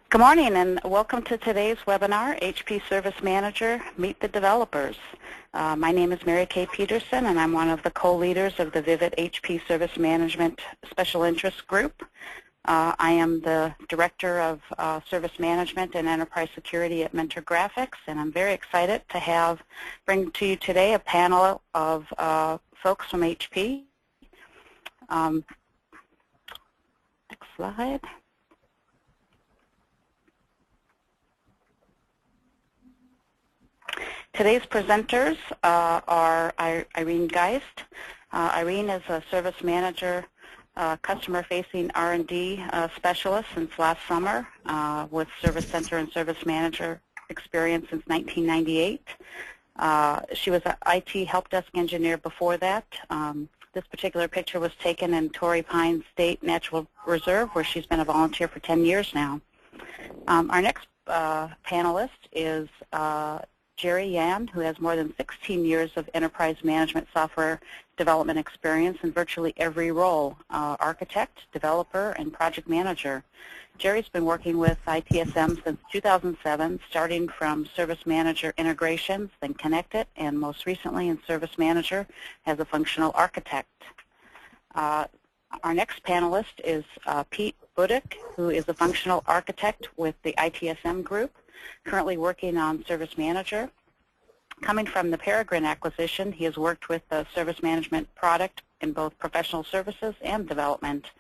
Good morning and welcome to today's webinar, HP Service Manager, Meet the Developers. My name is Mary Kay Peterson and I'm one of the co-leaders of the Vivit HP Service Management Special Interest Group. I am the Director of Service Management and Enterprise Security at Mentor Graphics, and I'm very excited to bring to you today a panel of folks from HP. Next slide. Today's presenters are Irene Geist. Irene is a service manager, customer-facing R&D specialist since last summer with Service Center and Service Manager experience since 1998. She was an IT help desk engineer before that. This particular picture was taken in Torrey Pines State Natural Reserve, where she's been a volunteer for 10 years now. Our next panelist is Jerry Yan, who has more than 16 years of enterprise management software development experience in virtually every role, architect, developer, and project manager. Jerry's been working with ITSM since 2007, starting from Service Manager integrations, then Connect It, and most recently in Service Manager as a functional architect. Our next panelist is Pete Buddhic, who is a functional architect with the ITSM group, currently working on Service Manager. Coming from the Peregrine acquisition, he has worked with the service management product in both professional services and development.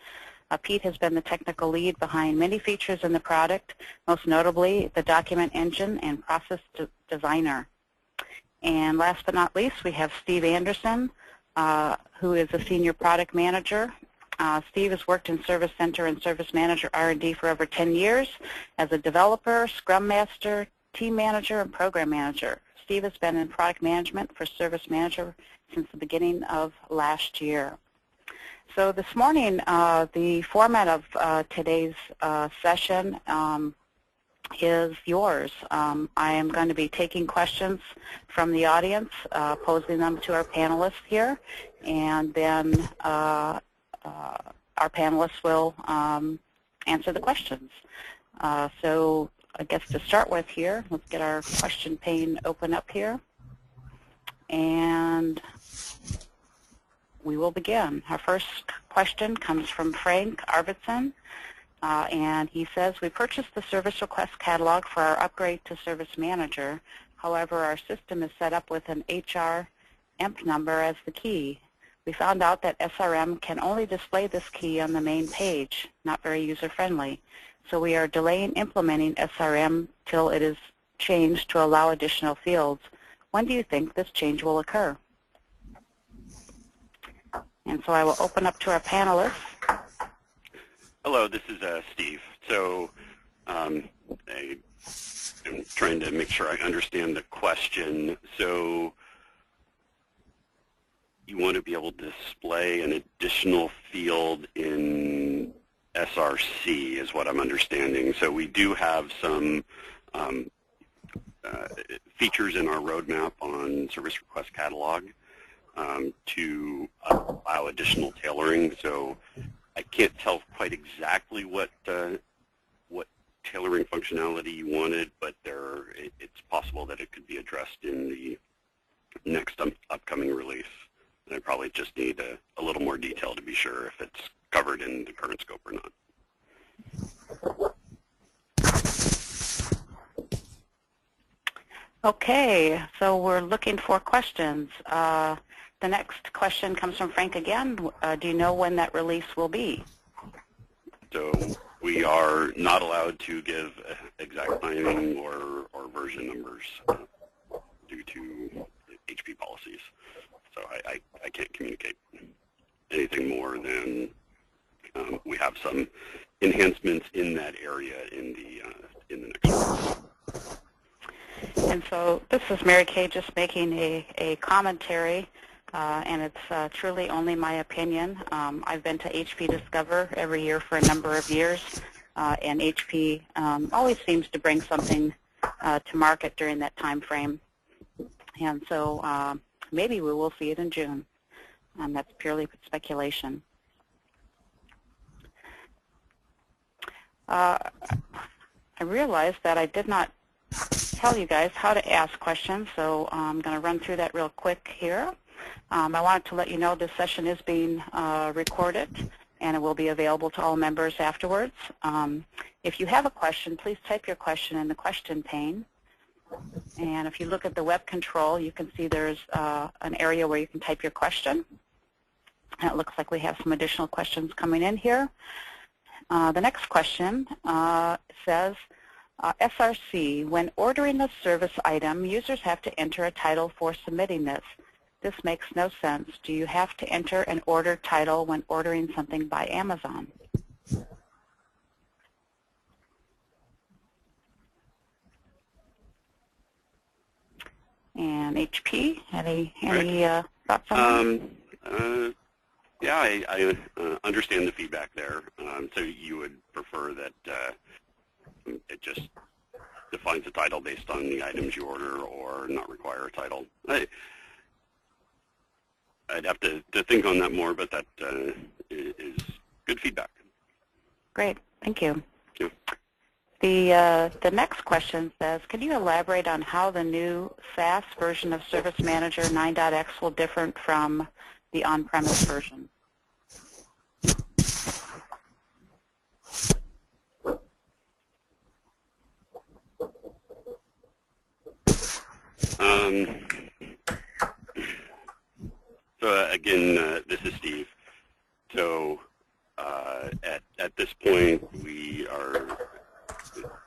Pete has been the technical lead behind many features in the product, most notably the document engine and process designer. And last but not least, we have Steve Anderson, who is a senior product manager. Steve has worked in Service Center and Service Manager R&D for over 10 years as a developer, Scrum Master, Team Manager, and Program Manager. Steve has been in product management for Service Manager since the beginning of last year. So this morning, the format of today's session is yours. I am going to be taking questions from the audience, posing them to our panelists here, and then our panelists will answer the questions. So I guess to start with here, let's get our question pane open up here. And we will begin. Our first question comes from Frank Arvidsson, and he says, we purchased the service request catalog for our upgrade to Service Manager. However, our system is set up with an HR EMP number as the key. We found out that SRM can only display this key on the main page, not very user-friendly. So we are delaying implementing SRM till it is changed to allow additional fields. When do you think this change will occur? And so I will open up to our panelists. Hello, this is Steve. So I'm trying to make sure I understand the question. So you want to be able to display an additional field in SRC is what I'm understanding. So we do have some features in our roadmap on Service Request Catalog to allow additional tailoring. So I can't tell quite exactly what tailoring functionality you wanted, but it's possible that it could be addressed in the next upcoming release. And I probably just need a little more detail to be sure if it's covered in the current scope or not. Okay, so we're looking for questions. The next question comes from Frank again. Do you know when that release will be? So we are not allowed to give exact timing or version numbers due to HP policies. So I can't communicate anything more than we have some enhancements in that area in the next one. And so this is Mary Kay just making a commentary, and it's truly only my opinion. I've been to HP Discover every year for a number of years, and HP always seems to bring something to market during that time frame. And so maybe we will see it in June. That's purely speculation. I realized that I did not tell you guys how to ask questions, so I'm going to run through that real quick here. I wanted to let you know this session is being recorded, and it will be available to all members afterwards. If you have a question, please type your question in the question pane. And if you look at the web control, you can see there's an area where you can type your question. And it looks like we have some additional questions coming in here. The next question says, SRC, when ordering a service item, users have to enter a title for submitting this. This makes no sense. Do you have to enter an order title when ordering something by Amazon? And HP, any thoughts on that? Yeah, I understand the feedback there. So you would prefer that it just defines a title based on the items you order or not require a title. I'd have to think on that more, but that is good feedback. Great, thank you. Yeah. The next question says, can you elaborate on how the new SaaS version of Service Manager 9.x will differ from the on-premise version? So again, this is Steve. So at this point, we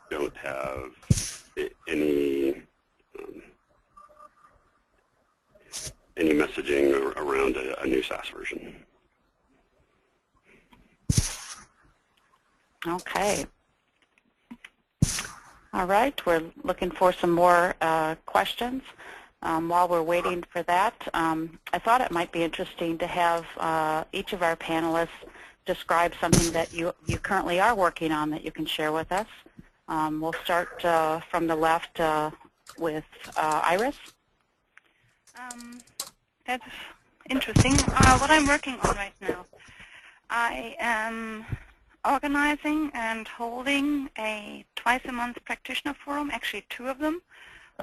don't have any messaging around a new SaaS version. Okay. All right, we're looking for some more questions. While we're waiting for that, I thought it might be interesting to have each of our panelists describe something that you currently are working on that you can share with us. We'll start from the left with Iris. That's interesting. What I'm working on right now, I am organizing and holding a twice-a-month practitioner forum, actually 2 of them,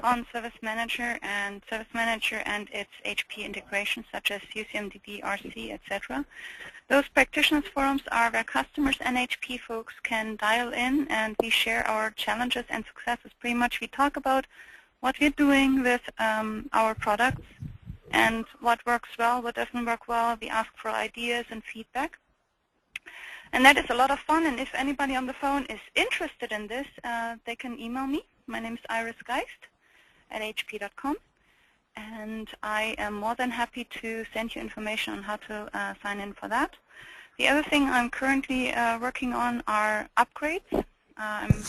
on Service Manager and its HP integrations such as Cmdb, RC, etc. Those practitioners forums are where customers and HP folks can dial in, and we share our challenges and successes. Pretty much we talk about what we're doing with our products and what works well, what doesn't work well. We ask for ideas and feedback. And that is a lot of fun, and if anybody on the phone is interested in this, they can email me. My name is Iris Geist at hp.com, and I am more than happy to send you information on how to sign in for that. The other thing I'm currently working on are upgrades. I'm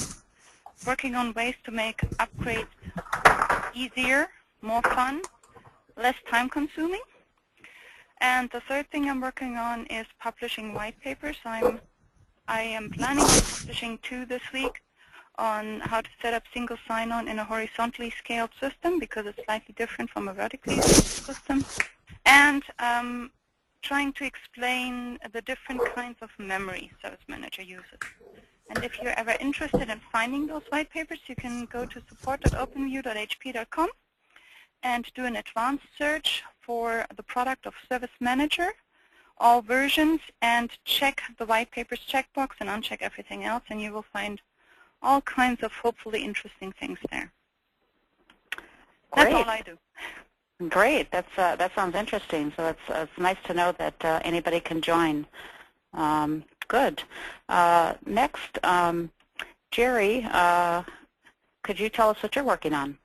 working on ways to make upgrades easier, more fun, less time-consuming. And the third thing I'm working on is publishing white papers. I am planning on publishing 2 this week on how to set up single sign-on in a horizontally scaled system, because it's slightly different from a vertically scaled system, and trying to explain the different kinds of memory Service Manager uses. And if you're ever interested in finding those white papers, you can go to support.openview.hp.com and do an advanced search for the product of Service Manager, all versions, and check the white papers checkbox and uncheck everything else, and you will find all kinds of hopefully interesting things there. That's all I do. Great. That sounds interesting. So it's nice to know that anybody can join. Good. Next, Jerry, could you tell us what you're working on?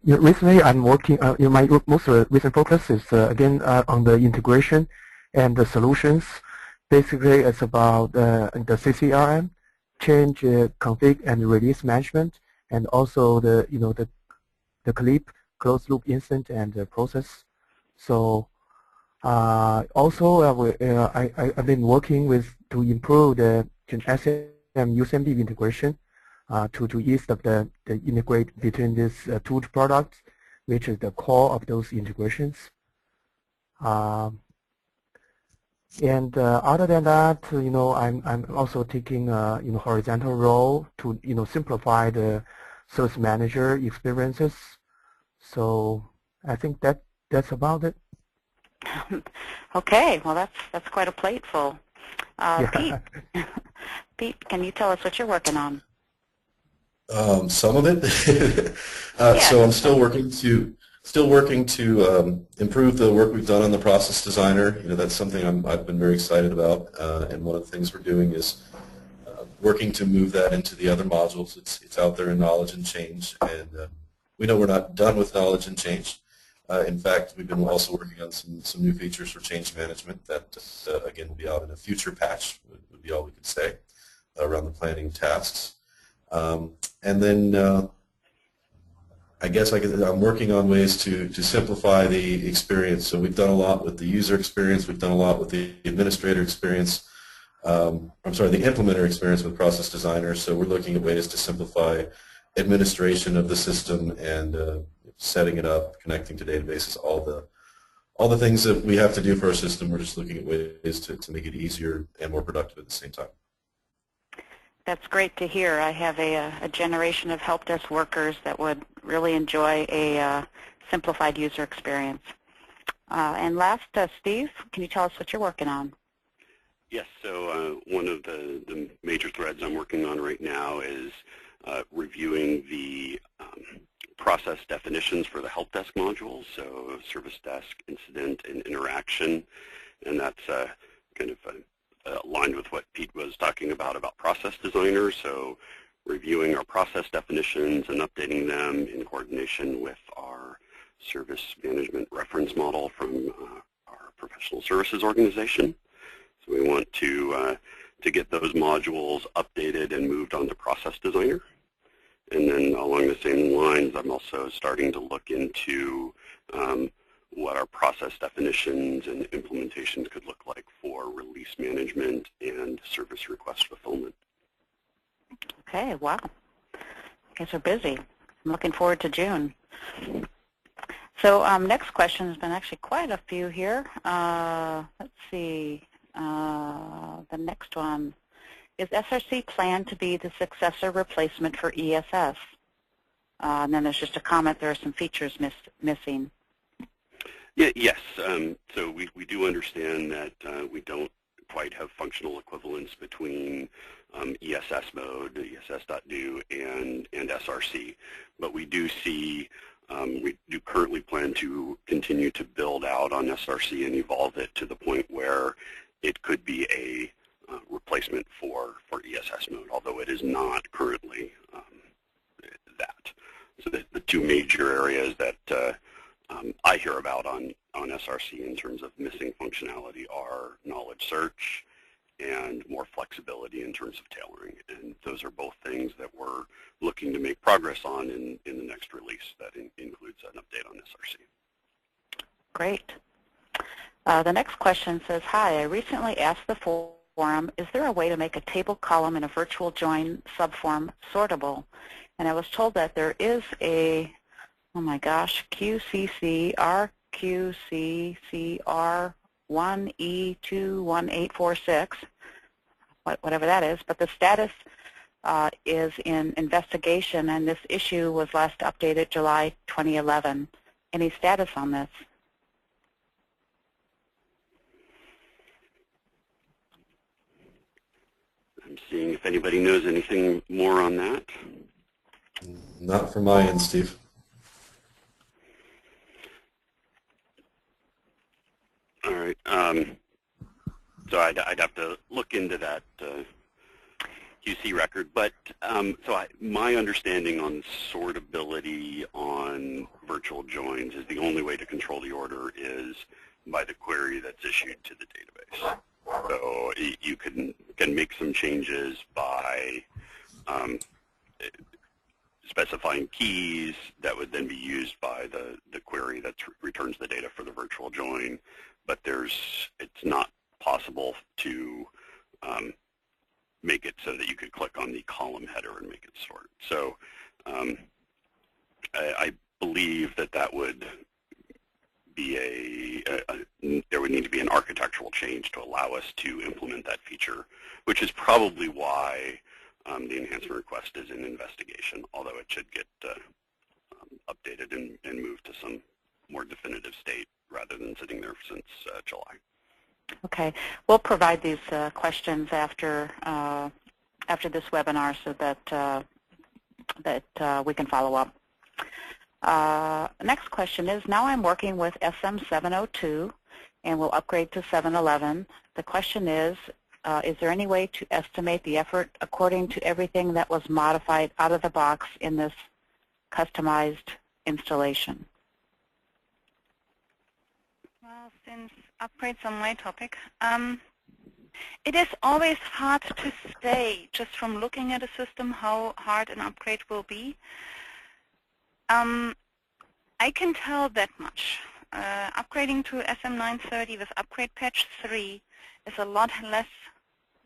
Recently I'm working. My most recent focus is again on the integration and the solutions. Basically, it's about the CCRM, change, config, and release management, and also the clip, closed loop instant, and the process. So also I've been working to improve the SM USMD integration to ease the integrate between these 2 products, which is the core of those integrations. And other than that, I'm also taking horizontal role to simplify the service manager experiences. So I think that's about it. Okay, well that's quite a plate full. Yeah. Pete, Pete, can you tell us what you're working on? Some of it. Yeah, So I'm still working to improve the work we've done on the process designer. That's something I've been very excited about, and one of the things we're doing is working to move that into the other modules. It's out there in knowledge and change, and we know we're not done with knowledge and change. In fact, we've been also working on some new features for change management that again will be out in a future patch. Would be all we could say around the planning tasks. And then I guess I'm working on ways to simplify the experience. So we've done a lot with the user experience. We've done a lot with the administrator experience. I'm sorry, the implementer experience with Process Designer. So we're looking at ways to simplify administration of the system and setting it up, connecting to databases, all the things that we have to do for our system. We're just looking at ways to make it easier and more productive at the same time. that's great to hear. I have a generation of help desk workers that would really enjoy a simplified user experience. And last, Steve, can you tell us what you're working on? Yes, so one of the major threads I'm working on right now is reviewing the process definitions for the help desk modules, so service desk, incident, and interaction, and that's kind of aligned with what Pete was talking about process designer, so reviewing our process definitions and updating them in coordination with our service management reference model from our professional services organization. So we want to get those modules updated and moved on to Process Designer. And then along the same lines, I'm also starting to look into what our process definitions and implementations could look like for release management and service request fulfillment. Okay, wow. You guys are busy. I'm looking forward to June. So next question, has been actually quite a few here. Let's see. The next one. Is SRC planned to be the successor replacement for ESS? And then there's just a comment, there are some features missing. Yeah, yes, so we do understand that we don't quite have functional equivalence between ESS mode, ESS.do, and SRC, but we do see, we do currently plan to continue to build out on SRC and evolve it to the point where it could be a replacement for ESS mode, although it is not currently that. So the two major areas that I hear about on SRC in terms of missing functionality are knowledge search and more flexibility in terms of tailoring. And those are both things that we're looking to make progress on in the next release that includes an update on SRC. Great. The next question says, hi, I recently asked the forum, is there a way to make a table column in a virtual join subform sortable? And I was told that there is a, oh my gosh, QCCR1E21846, whatever that is, but the status is in investigation, and this issue was last updated July 2011. Any status on this? I'm seeing if anybody knows anything more on that. Not from my end, Steve. All right. So I'd have to look into that QC record. But so my understanding on sortability on virtual joins is the only way to control the order is by the query that's issued to the database. So you can make some changes by specifying keys that would then be used by the query that returns the data for the virtual join, but it's not possible to make it so that you could click on the column header and make it sort. So I believe that would be there would need to be an architectural change to allow us to implement that feature, which is probably why the enhancement request is in investigation, although it should get updated and moved to some more definitive state rather than sitting there since July. Okay. We'll provide these questions after this webinar so that we can follow up. Next question is, now I'm working with SM702 and will upgrade to 711. The question is there any way to estimate the effort according to everything that was modified out of the box in this customized installation? Well, since upgrades are my topic, it is always hard to say, just from looking at a system, how hard an upgrade will be. I can tell that much. Upgrading to SM930 with upgrade patch 3 is a lot less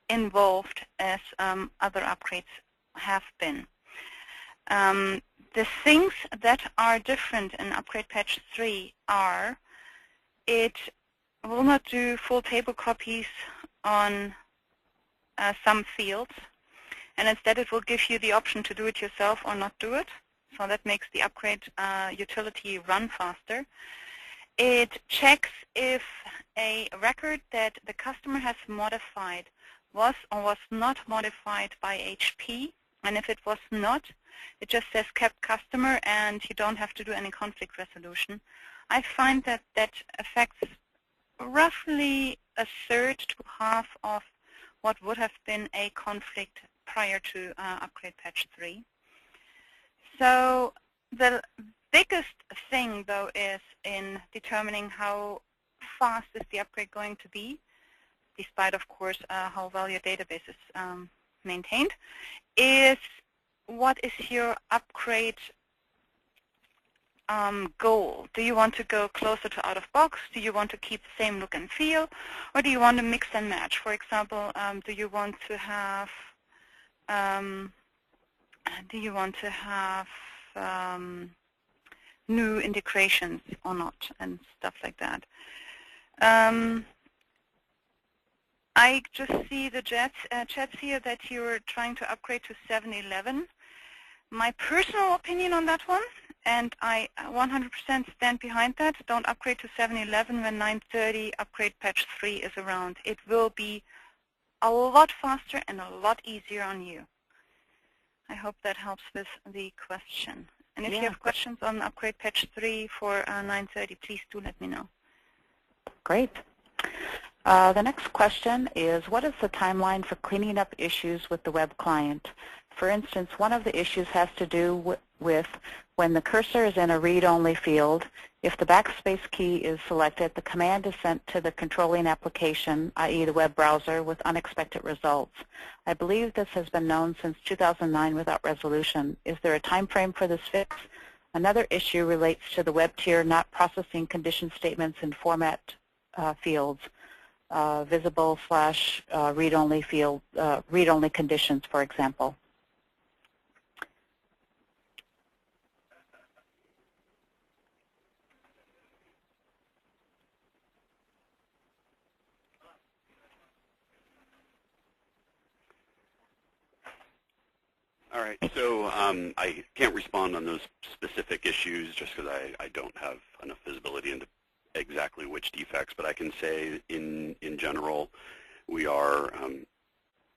involved as other upgrades have been. The things that are different in upgrade patch 3 are it will not do full table copies on some fields, and instead it will give you the option to do it yourself or not do it. So that makes the upgrade utility run faster. It checks if a record that the customer has modified was or was not modified by HP, and if it was not, it just says kept customer and you don't have to do any conflict resolution. I find that that affects roughly a third to half of what would have been a conflict prior to upgrade patch 3. So the biggest thing, though, is in determining how fast is the upgrade going to be, despite, of course, how well your database is maintained, is what is your upgrade goal? Do you want to go closer to out of box? Do you want to keep the same look and feel? Or do you want to mix and match? For example, do you want to have new integrations or not, and stuff like that. I just see the chats here that you're trying to upgrade to 711. My personal opinion on that one, and I 100% stand behind that, don't upgrade to 711 when 930 upgrade patch 3 is around. It will be a lot faster and a lot easier on you. I hope that helps with the question. And if you have questions on upgrade patch 3 for 930, please do let me know. Great. The next question is, what is the timeline for cleaning up issues with the web client? For instance, one of the issues has to do with when the cursor is in a read-only field. If the backspace key is selected, the command is sent to the controlling application, i.e. the web browser, with unexpected results. I believe this has been known since 2009 without resolution. Is there a time frame for this fix? Another issue relates to the web tier not processing condition statements in format fields, visible / read-only field, read-only conditions, for example. All right, so I can't respond on those specific issues just because I don't have enough visibility into exactly which defects, but I can say in general we are,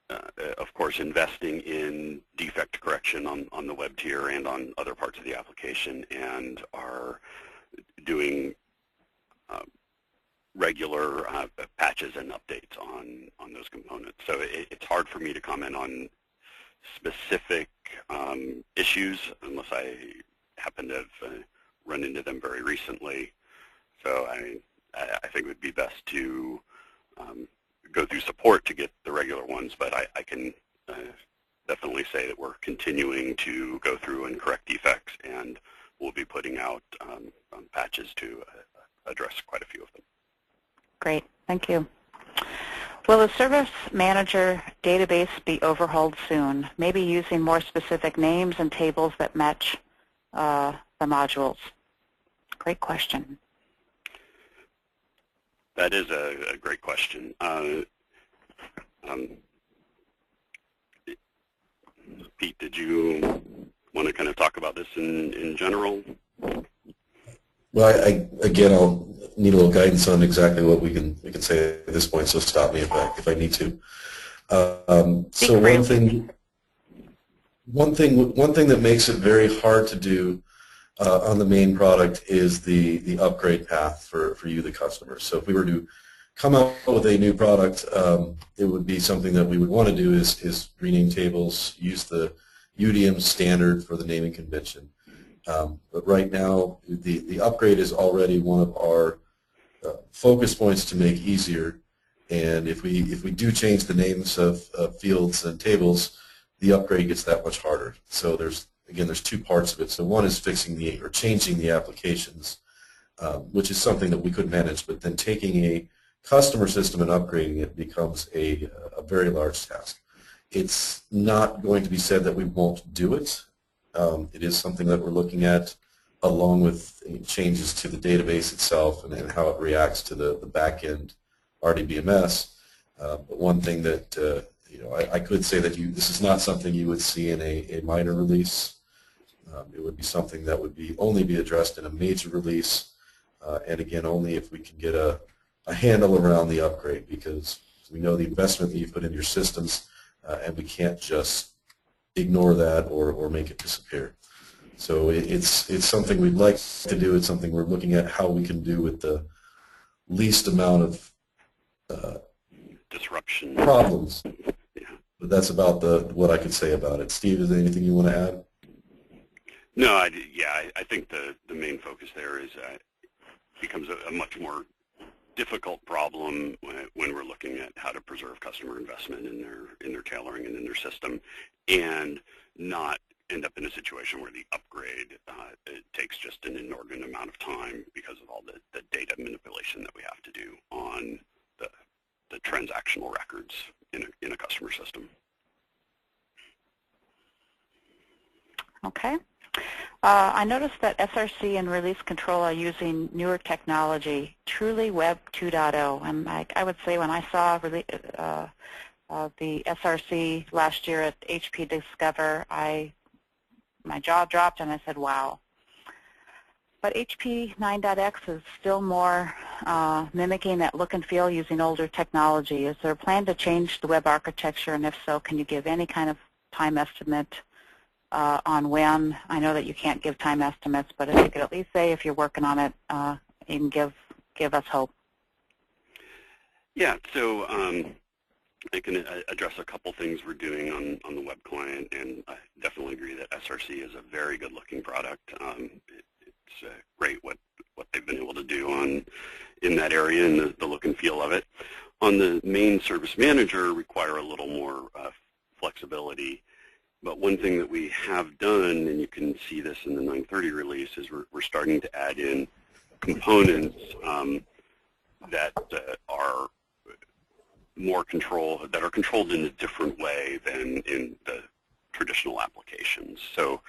of course, investing in defect correction on the web tier and on other parts of the application, and are doing regular patches and updates on those components. So it's hard for me to comment on specific issues unless I happen to have run into them very recently. So I think it would be best to go through support to get the regular ones, but I can definitely say that we're continuing to go through and correct defects, and we'll be putting out patches to address quite a few of them. Great, thank you. Will the Service Manager database be overhauled soon, maybe using more specific names and tables that match the modules? Great question. That is a great question. Pete, did you want to kind of talk about this in general? Well, again, I'll need a little guidance on exactly what we can say at this point. So stop me if I need to. So one thing that makes it very hard to do on the main product is the upgrade path for you, the customer. So if we were to come out with a new product, it would be something that we would want to do is rename tables, use the UDM standard for the naming convention. But right now, the upgrade is already one of our focus points to make easier. And if we do change the names of fields and tables, the upgrade gets that much harder. So there's two parts of it. So one is changing the applications, which is something that we could manage. But then taking a customer system and upgrading it becomes a very large task. It's not going to be said that we won't do it. It is something that we're looking at along with changes to the database itself and how it reacts to the back-end RDBMS. But one thing that I could say that this is not something you would see in a minor release. It would be something that would only be addressed in a major release, and again, only if we can get a handle around the upgrade, because we know the investment that you put in your systems, and we can't just ignore that or make it disappear. So it's something we'd like to do. It's something we're looking at how we can do with the least amount of disruption problems. Yeah. But that's about what I could say about it. Steve, is there anything you want to add? No, I think the main focus there is becomes a much more difficult problem when we're looking at how to preserve customer investment in their tailoring and in their system, and not end up in a situation where the upgrade it takes just an inordinate amount of time because of all the data manipulation that we have to do on the transactional records in a customer system. Okay. I noticed that SRC and release control are using newer technology, truly Web 2.0. And I would say when I saw the SRC last year at HP Discover, my jaw dropped and I said, wow. But HP 9.x is still more mimicking that look and feel using older technology. Is there a plan to change the web architecture, and if so, can you give any kind of time estimate on when? I know that you can't give time estimates, but if you could at least say if you're working on it, you can give us hope. Yeah, so I can address a couple things we're doing on the web client, and I definitely agree that SRC is a very good-looking product. It's great what they've been able to do in that area and the look and feel of it. On the main service manager, require a little more flexibility. But one thing that we have done, and you can see this in the 930 release, is we're starting to add in components that are more that are controlled in a different way than in the traditional applications. So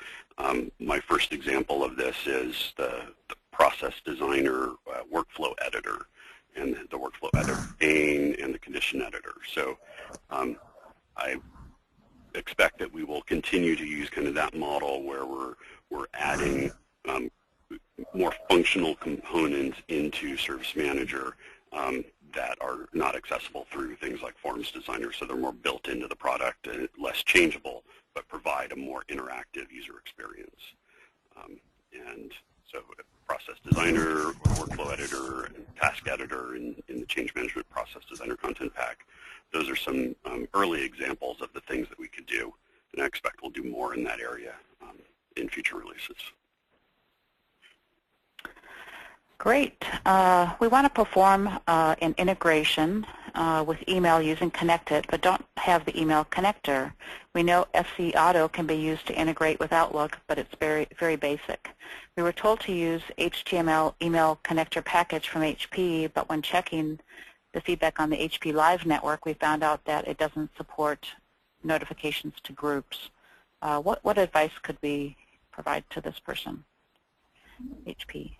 my first example of this is the process designer workflow editor, and the workflow editor pane and the condition editor. So I expect that we will continue to use kind of that model where we're adding more functional components into Service Manager that are not accessible through things like Forms Designer, so they're more built into the product and less changeable, but provide a more interactive user experience. And so Process Designer, Workflow Editor, and Task Editor in the Change Management Process Designer Content Pack, those are some early examples of the things that we could do, and I expect we'll do more in that area in future releases. Great. We want to perform an integration with email using Connected, but don't have the email connector. We know SC Auto can be used to integrate with Outlook, but it's very, very basic. We were told to use HTML email connector package from HP, but when checking the feedback on the HP Live network, we found out that it doesn't support notifications to groups. What advice could we provide to this person, HP?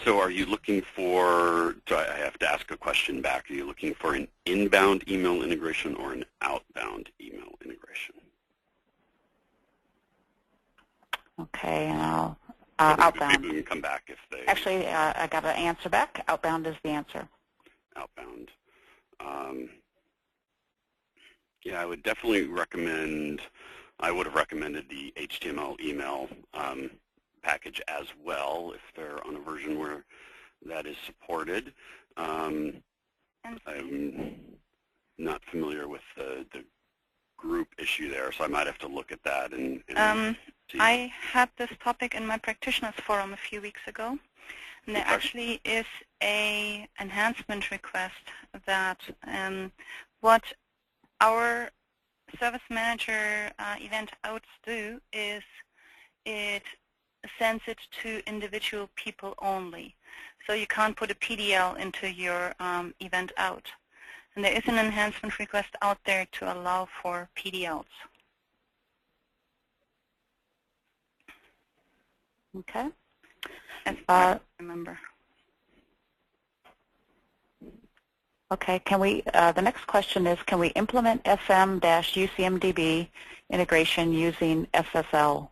So are you looking for, so I have to ask a question back, are you looking for an inbound email integration or an outbound email integration? Okay, and I'll, outbound. Maybe we can come back if they... Actually, I got an answer back. Outbound is the answer. Outbound. Yeah, I would definitely recommend, I would have recommended the HTML email package as well if they're on a version where that is supported. I'm not familiar with the group issue there, so I might have to look at that and see. I had this topic in my practitioners forum a few weeks ago, and there actually is a enhancement request that what our service manager event outs do is it sends it to individual people only. So you can't put a PDL into your event out. And there is an enhancement request out there to allow for PDLs. Okay. As far as I remember. Okay, can we, the next question is, can we implement SM-UCMDB integration using SSL?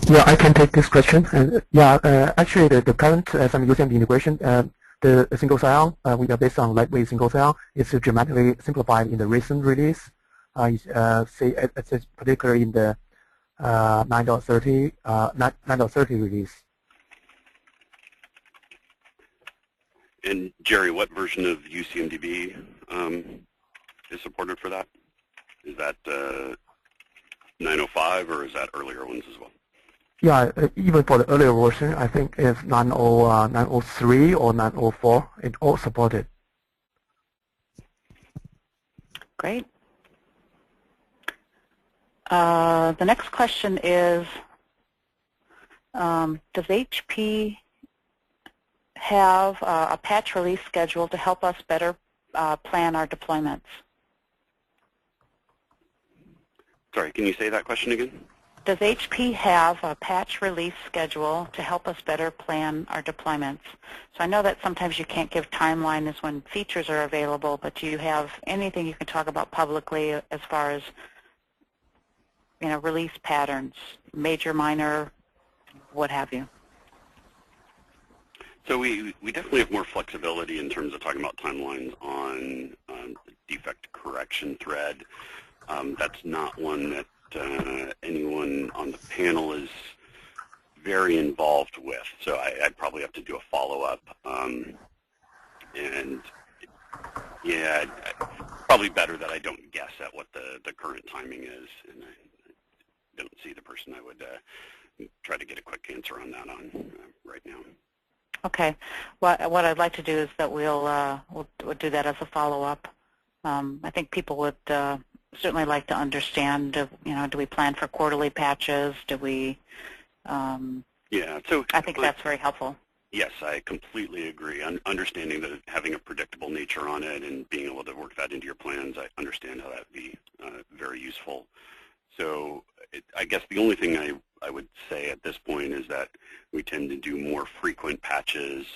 Yeah, I can take this question. Actually, the current SM-UCMDB integration, the single sign-on, we are based on lightweight single sign-on. It's dramatically simplified in the recent release. Particularly in the 9.30 release. And Jerry, what version of UCMDB is supported for that? Is that 905 or is that earlier ones as well? Yeah, even for the earlier version, I think it's 903 or 904. It's all supported. Great. The next question is, does HP have a patch release schedule to help us better plan our deployments? Sorry, can you say that question again? Does HP have a patch release schedule to help us better plan our deployments? So I know that sometimes you can't give timelines when features are available, but do you have anything you can talk about publicly as far as release patterns, major, minor, what have you? So we definitely have more flexibility in terms of talking about timelines on the defect correction thread. That's not one that anyone on the panel is very involved with, so I'd probably have to do a follow-up. And yeah, probably better that I don't guess at what the current timing is, and I don't see the person I would try to get a quick answer on that right now. Okay. What I'd like to do is that we'll do that as a follow-up. I think people would certainly like to understand, do we plan for quarterly patches? Do we? Yeah. So I think that's very helpful. Yes, I completely agree. Understanding that having a predictable nature on it and being able to work that into your plans, I understand how that would be very useful. So I guess the only thing I would say at this point is that we tend to do more frequent patches,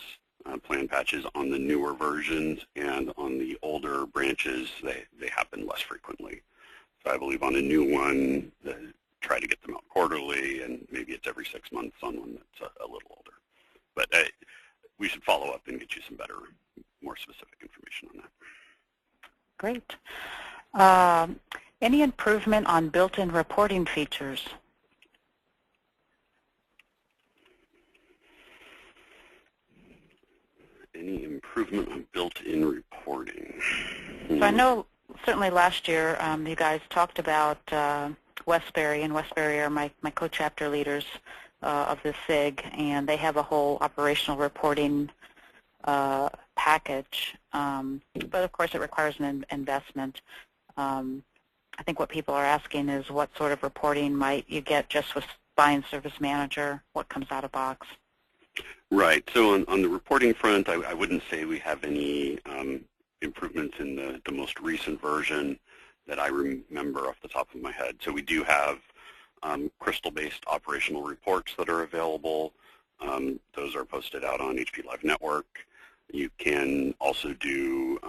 plan patches on the newer versions, and on the older branches, they happen less frequently. So I believe on a new one, try to get them out quarterly, and maybe it's every 6 months on one that's a little older. But we should follow up and get you some better, more specific information on that. Great. Any improvement on built-in reporting features? Any improvement on built-in reporting? So I know certainly last year you guys talked about Westbury, and Westbury are my co-chapter leaders of the SIG, and they have a whole operational reporting package. But of course it requires an investment. I think what people are asking is what sort of reporting might you get just with Buying Service Manager, what comes out of box? Right. So on the reporting front, I wouldn't say we have any improvements in the most recent version. that I remember off the top of my head. So we do have crystal-based operational reports that are available. Those are posted out on HP Live Network. You can also do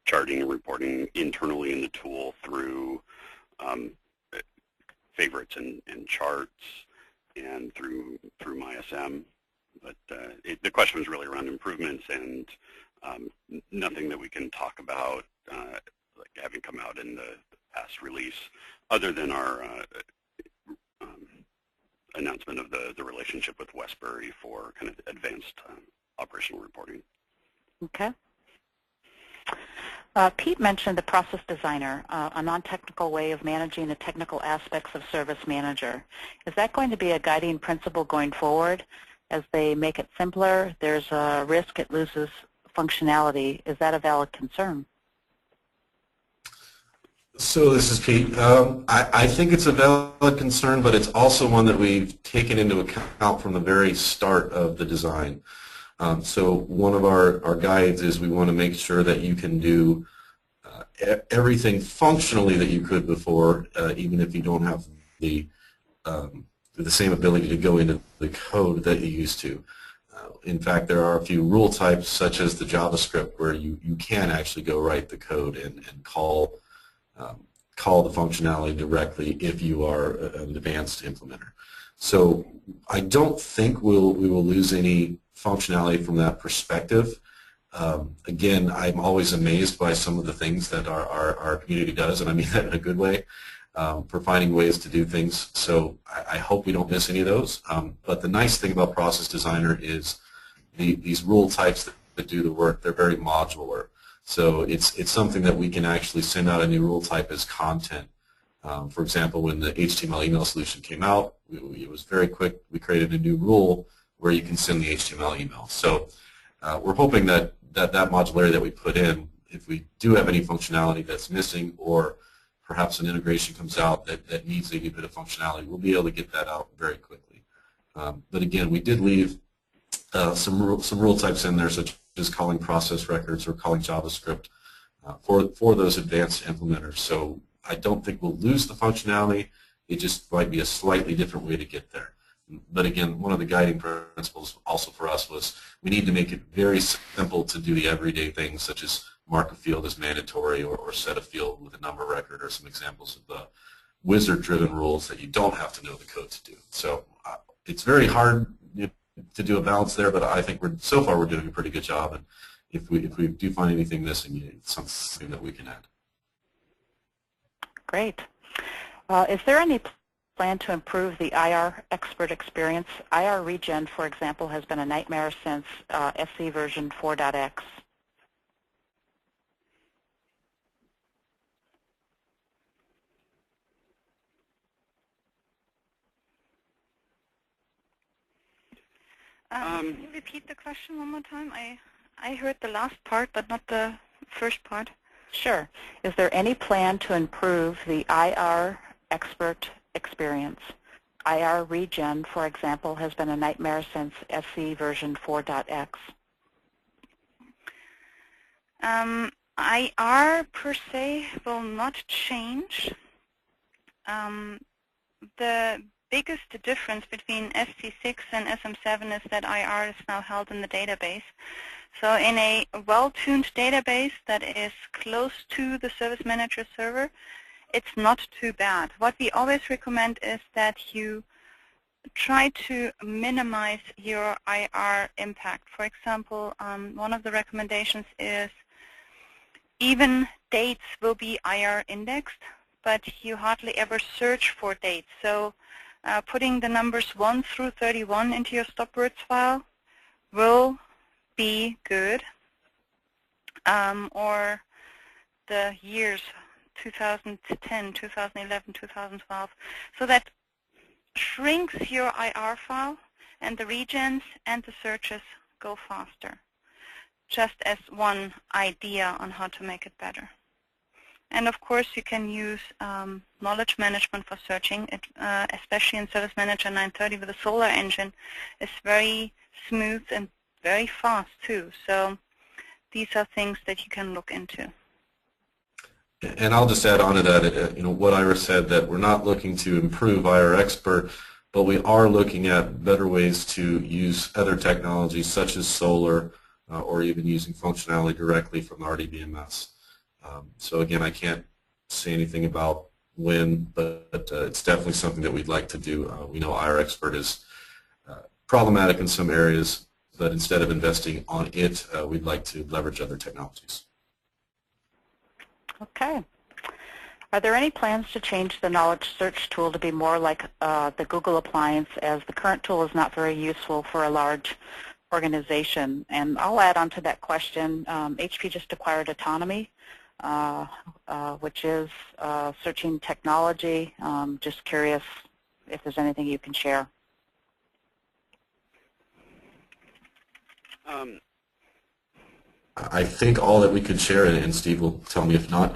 charting and reporting internally in the tool through favorites and charts and through MySM. But the question was really around improvements and nothing that we can talk about like having come out in the past release other than our announcement of the relationship with Westbury for kind of advanced operational reporting. Okay. Pete mentioned the process designer, a non-technical way of managing the technical aspects of Service Manager. Is that going to be a guiding principle going forward? As they make it simpler, there's a risk it loses functionality. Is that a valid concern? So this is Pete. I think it's a valid concern, but it's also one that we've taken into account from the very start of the design. So one of our guides is we want to make sure that you can do everything functionally that you could before, even if you don't have the same ability to go into the code that you used to. In fact, there are a few rule types, such as the JavaScript, where you can actually go write the code and call the functionality directly if you are an advanced implementer. So I don't think we will lose any functionality from that perspective. Again, I'm always amazed by some of the things that our community does, and I mean that in a good way, for finding ways to do things. So I hope we don't miss any of those. But the nice thing about Process Designer is these rule types that do the work, they're very modular. So it's something that we can actually send out a new rule type as content. For example, when the HTML email solution came out, it was very quick. We created a new rule where you can send the HTML email. So we're hoping that modularity that we put in, if we do have any functionality that's missing or perhaps an integration comes out that needs a bit of functionality, we'll be able to get that out very quickly. But again, we did leave some rule types in there, such as calling process records or calling JavaScript for those advanced implementers. So I don't think we'll lose the functionality. It just might be a slightly different way to get there. But again, one of the guiding principles also for us was we need to make it very simple to do the everyday things, such as mark a field as mandatory or set a field with a number record, or some examples of the wizard-driven rules that you don't have to know the code to do. So it's very hard to do a balance there, but I think so far we're doing a pretty good job. And if we do find anything missing, it's something that we can add. Great. Is there any plan to improve the IR expert experience? IR regen, for example, has been a nightmare since SC version 4.x. Can you repeat the question one more time? I heard the last part, but not the first part. Sure. Is there any plan to improve the IR expert experience? IR regen, for example, has been a nightmare since SC version 4.x. IR per se will not change. The biggest difference between SC6 and SM7 is that IR is now held in the database. So in a well-tuned database that is close to the Service Manager server, it's not too bad. What we always recommend is that you try to minimize your IR impact. For example, one of the recommendations is even dates will be IR indexed, but you hardly ever search for dates. So putting the numbers 1 through 31 into your stopwords file will be good, or the years 2010, 2011, 2012. So that shrinks your IR file, and the regens and the searches go faster, just as one idea on how to make it better. And of course, you can use knowledge management for searching, especially in Service Manager 930 with the Solar engine. It's very smooth and very fast too. So these are things that you can look into. And I'll just add on to that, what Ira said, that we're not looking to improve IR Expert, but we are looking at better ways to use other technologies such as solar or even using functionality directly from the RDBMS. So again, I can't say anything about when, but it's definitely something that we'd like to do. We know IR Expert is problematic in some areas, but instead of investing on it, we'd like to leverage other technologies. Okay. Are there any plans to change the knowledge search tool to be more like the Google Appliance, as the current tool is not very useful for a large organization? And I'll add on to that question. HP just acquired Autonomy, which is searching technology. Just curious if there's anything you can share. I think all that we could share, and Steve will tell me if not,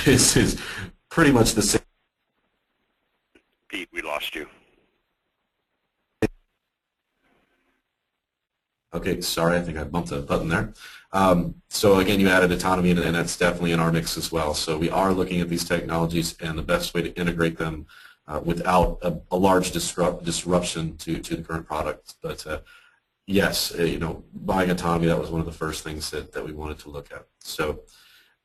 is pretty much the same. Pete, we lost you. Okay, sorry, I think I bumped a button there. So again, you added Autonomy, and that's definitely in our mix as well. So we are looking at these technologies and the best way to integrate them without a large disruption to the current product. But yes, buying Autonomy, that was one of the first things that we wanted to look at. So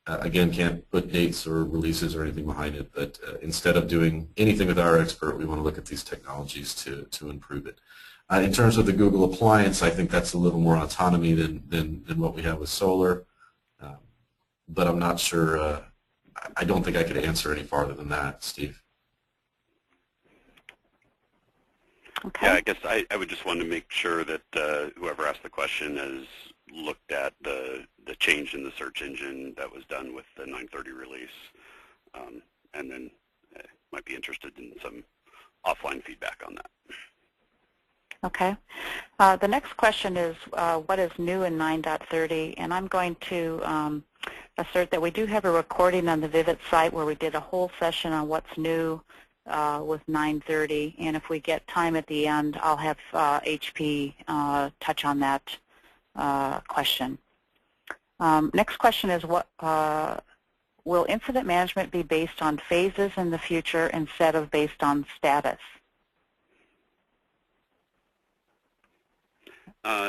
again, can't put dates or releases or anything behind it, but instead of doing anything with our expert, we want to look at these technologies to improve it. In terms of the Google Appliance, I think that's a little more autonomy than what we have with solar, but I'm not sure. I don't think I could answer any farther than that, Steve. Okay. Yeah, I guess I would just want to make sure that whoever asked the question has looked at the change in the search engine that was done with the 930 release, and then might be interested in some offline feedback on that. Okay. The next question is, what is new in 9.30? And I'm going to assert that we do have a recording on the Vivit site where we did a whole session on what's new with 9.30. And if we get time at the end, I'll have HP touch on that question. Next question is, what will incident management be based on phases in the future instead of based on status?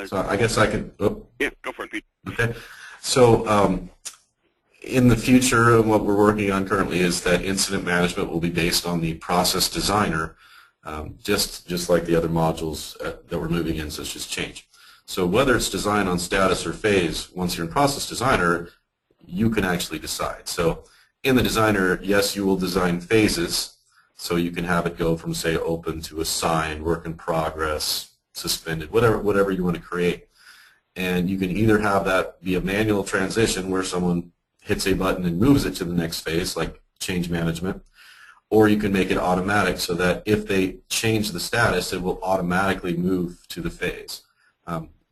So I guess I can. Oh. Yeah, go for it, Pete. Okay. So in the future, what we're working on currently is that incident management will be based on the process designer, just like the other modules that we're moving in, such as change. So whether it's designed on status or phase, once you're in process designer, you can actually decide. So in the designer, yes, you will design phases, so you can have it go from, say, open to assigned, work in progress, suspended, whatever you want to create. And you can either have that be a manual transition where someone hits a button and moves it to the next phase, like change management, or you can make it automatic so that if they change the status, it will automatically move to the phase.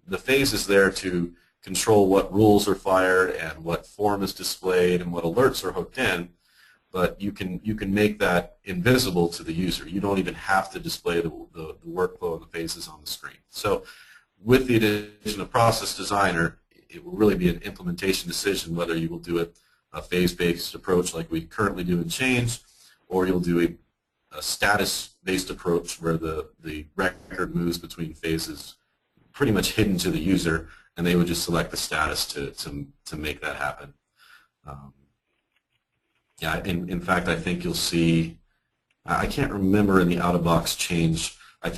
The phase is there to control what rules are fired and what form is displayed and what alerts are hooked in, but you can make that invisible to the user. You don't even have to display the workflow and the phases on the screen. So with the addition of Process Designer, it will really be an implementation decision whether you will do a phase-based approach like we currently do in Change, or you'll do a status-based approach where the record moves between phases pretty much hidden to the user, and they would just select the status to make that happen. Yeah, in fact, I think you'll see, I can't remember in the out-of-box change,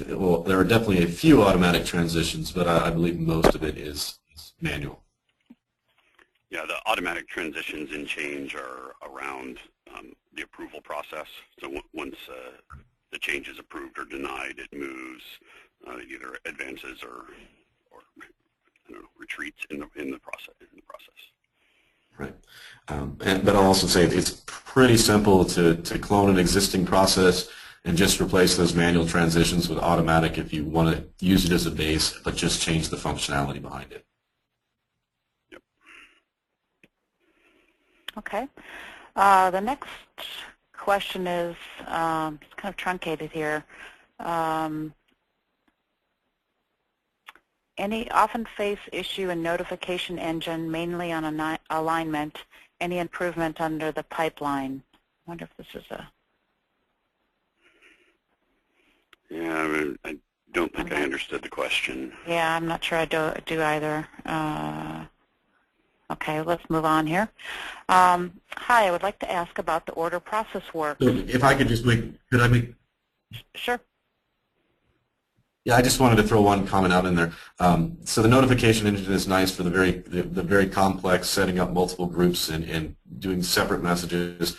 well, there are definitely a few automatic transitions, but I believe most of it is manual. Yeah, the automatic transitions in change are around the approval process. So once the change is approved or denied, it moves, either advances or I don't know, retreats in the process. Right, but I'll also say it's pretty simple to clone an existing process and just replace those manual transitions with automatic if you want to use it as a base, but just change the functionality behind it. Yep. Okay. The next question is, it's kind of truncated here. Any often face issue in notification engine, mainly on alignment, any improvement under the pipeline. I wonder if this is a... Yeah, I don't think I understood the question. Yeah, I'm not sure I do either. Okay, let's move on here. Hi, I would like to ask about the order process work. So if I could just could I make? Sure. Yeah, I just wanted to throw one comment out in there. So the notification engine is nice for the very complex setting up multiple groups and doing separate messages.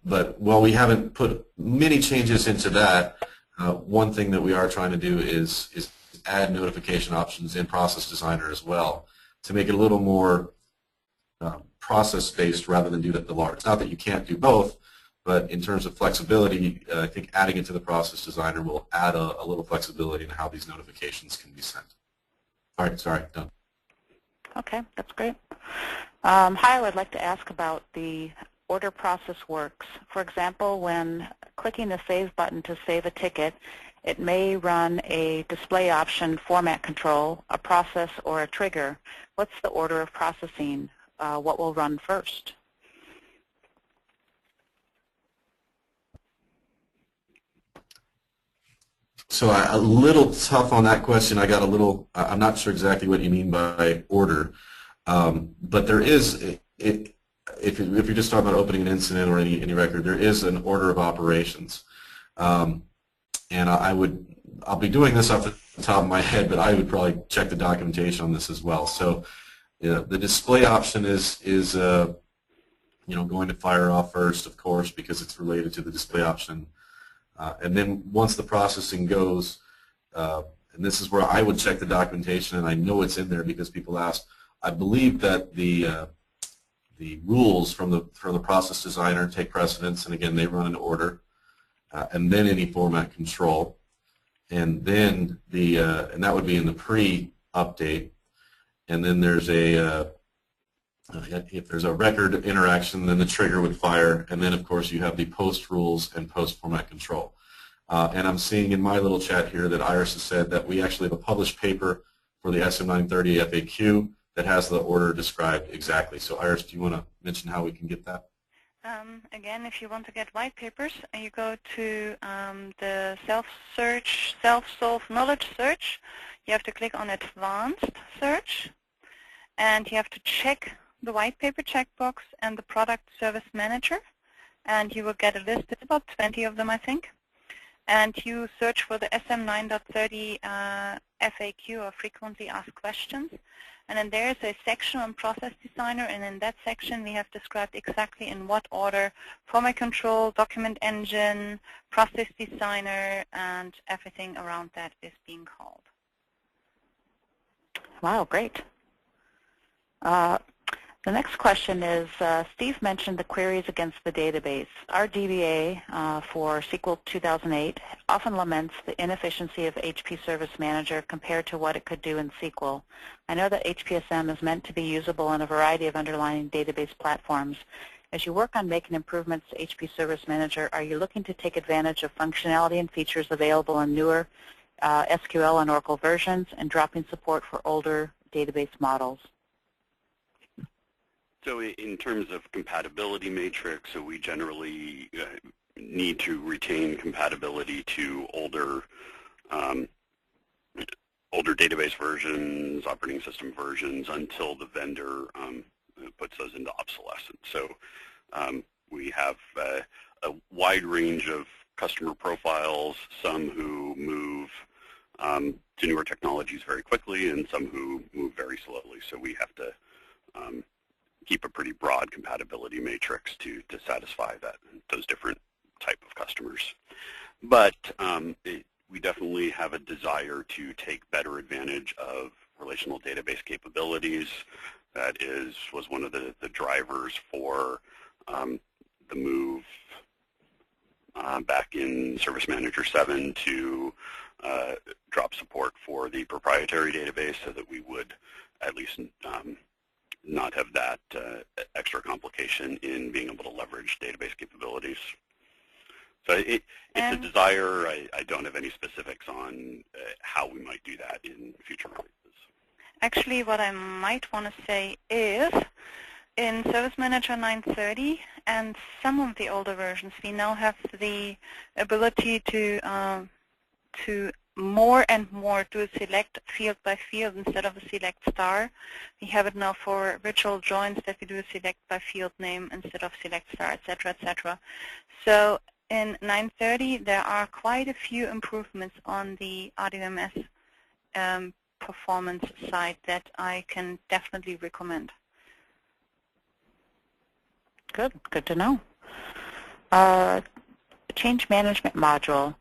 But while we haven't put many changes into that, one thing that we are trying to do is add notification options in Process Designer as well to make it a little more process-based rather than do the large. It's not that you can't do both, but in terms of flexibility, I think adding it to the Process Designer will add a little flexibility in how these notifications can be sent. All right, sorry, done. Okay, that's great. Hi, I would like to ask about the order process works. For example, when clicking the Save button to save a ticket, it may run a display option format control, a process, or a trigger. What's the order of processing? What will run first? So a little tough on that question. I got a little, I'm not sure exactly what you mean by order, but there is, if you're just talking about opening an incident or any record, there is an order of operations. And I'll be doing this off the top of my head, but I would probably check the documentation on this as well. So the display option is going to fire off first, of course, because it's related to the display option. And then once the processing goes, and this is where I would check the documentation, and I know it's in there because people asked. I believe that the rules from the Process Designer take precedence, and again they run in order, and then any format control, and then and that would be in the pre-update, and then there's if there's a record interaction, then the trigger would fire, and then of course you have the post rules and post format control. And I'm seeing in my little chat here that Iris has said that we actually have a published paper for the SM930 FAQ that has the order described exactly. So Iris, do you want to mention how we can get that? Again, if you want to get white papers, you go to the self-search, self-solve knowledge search. You have to click on advanced search, and you have to check the white paper checkbox and the product service manager, and you will get a list. There's about 20 of them, I think. And you search for the SM930 FAQ, or frequently asked questions. And then there's a section on Process Designer, and in that section we have described exactly in what order format control, document engine, Process Designer, and everything around that is being called. Wow, great. The next question is, Steve mentioned the queries against the database. Our DBA for SQL 2008 often laments the inefficiency of HP Service Manager compared to what it could do in SQL. I know that HPSM is meant to be usable in a variety of underlying database platforms. As you work on making improvements to HP Service Manager, are you looking to take advantage of functionality and features available in newer SQL and Oracle versions and dropping support for older database models? So in terms of compatibility matrix, so we generally need to retain compatibility to older database versions, operating system versions, until the vendor puts those into obsolescence. So we have a wide range of customer profiles, some who move to newer technologies very quickly and some who move very slowly. So we have to keep a pretty broad compatibility matrix to satisfy those different type of customers. But we definitely have a desire to take better advantage of relational database capabilities. That was one of the drivers for the move back in Service Manager 7 to drop support for the proprietary database so that we would at least not have that extra complication in being able to leverage database capabilities. So it's a desire. I don't have any specifics on how we might do that in future releases. Actually, what I might want to say is in Service Manager 930 and some of the older versions, we now have the ability to more and more do a select field by field instead of a select star. We have it now for virtual joins that we do a select by field name instead of select star, etc., etc. So in 930, there are quite a few improvements on the RDMS performance side that I can definitely recommend. Good to know. Change management module.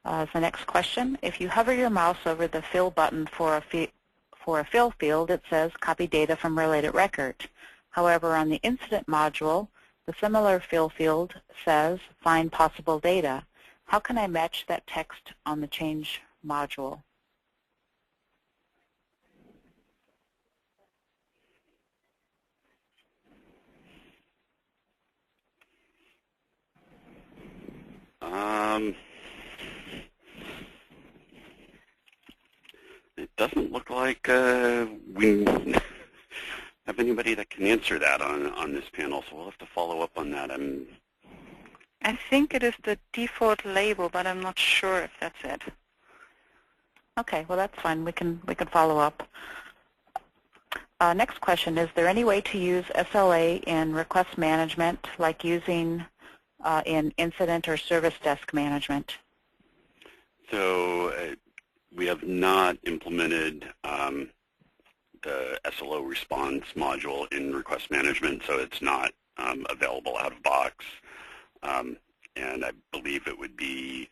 Is the next question. If you hover your mouse over the fill button for a fill field, it says copy data from related record. However, on the incident module, the similar fill field says find possible data. How can I match that text on the change module? It doesn't look like we have anybody that can answer that on this panel, so we'll have to follow up on that. I think it is the default label, but I'm not sure if that's it. Okay, well that's fine. We can follow up. Next question: is there any way to use SLA in request management, like using in incident or service desk management? So we have not implemented the SLO response module in request management, so it's not available out of box. And I believe it would be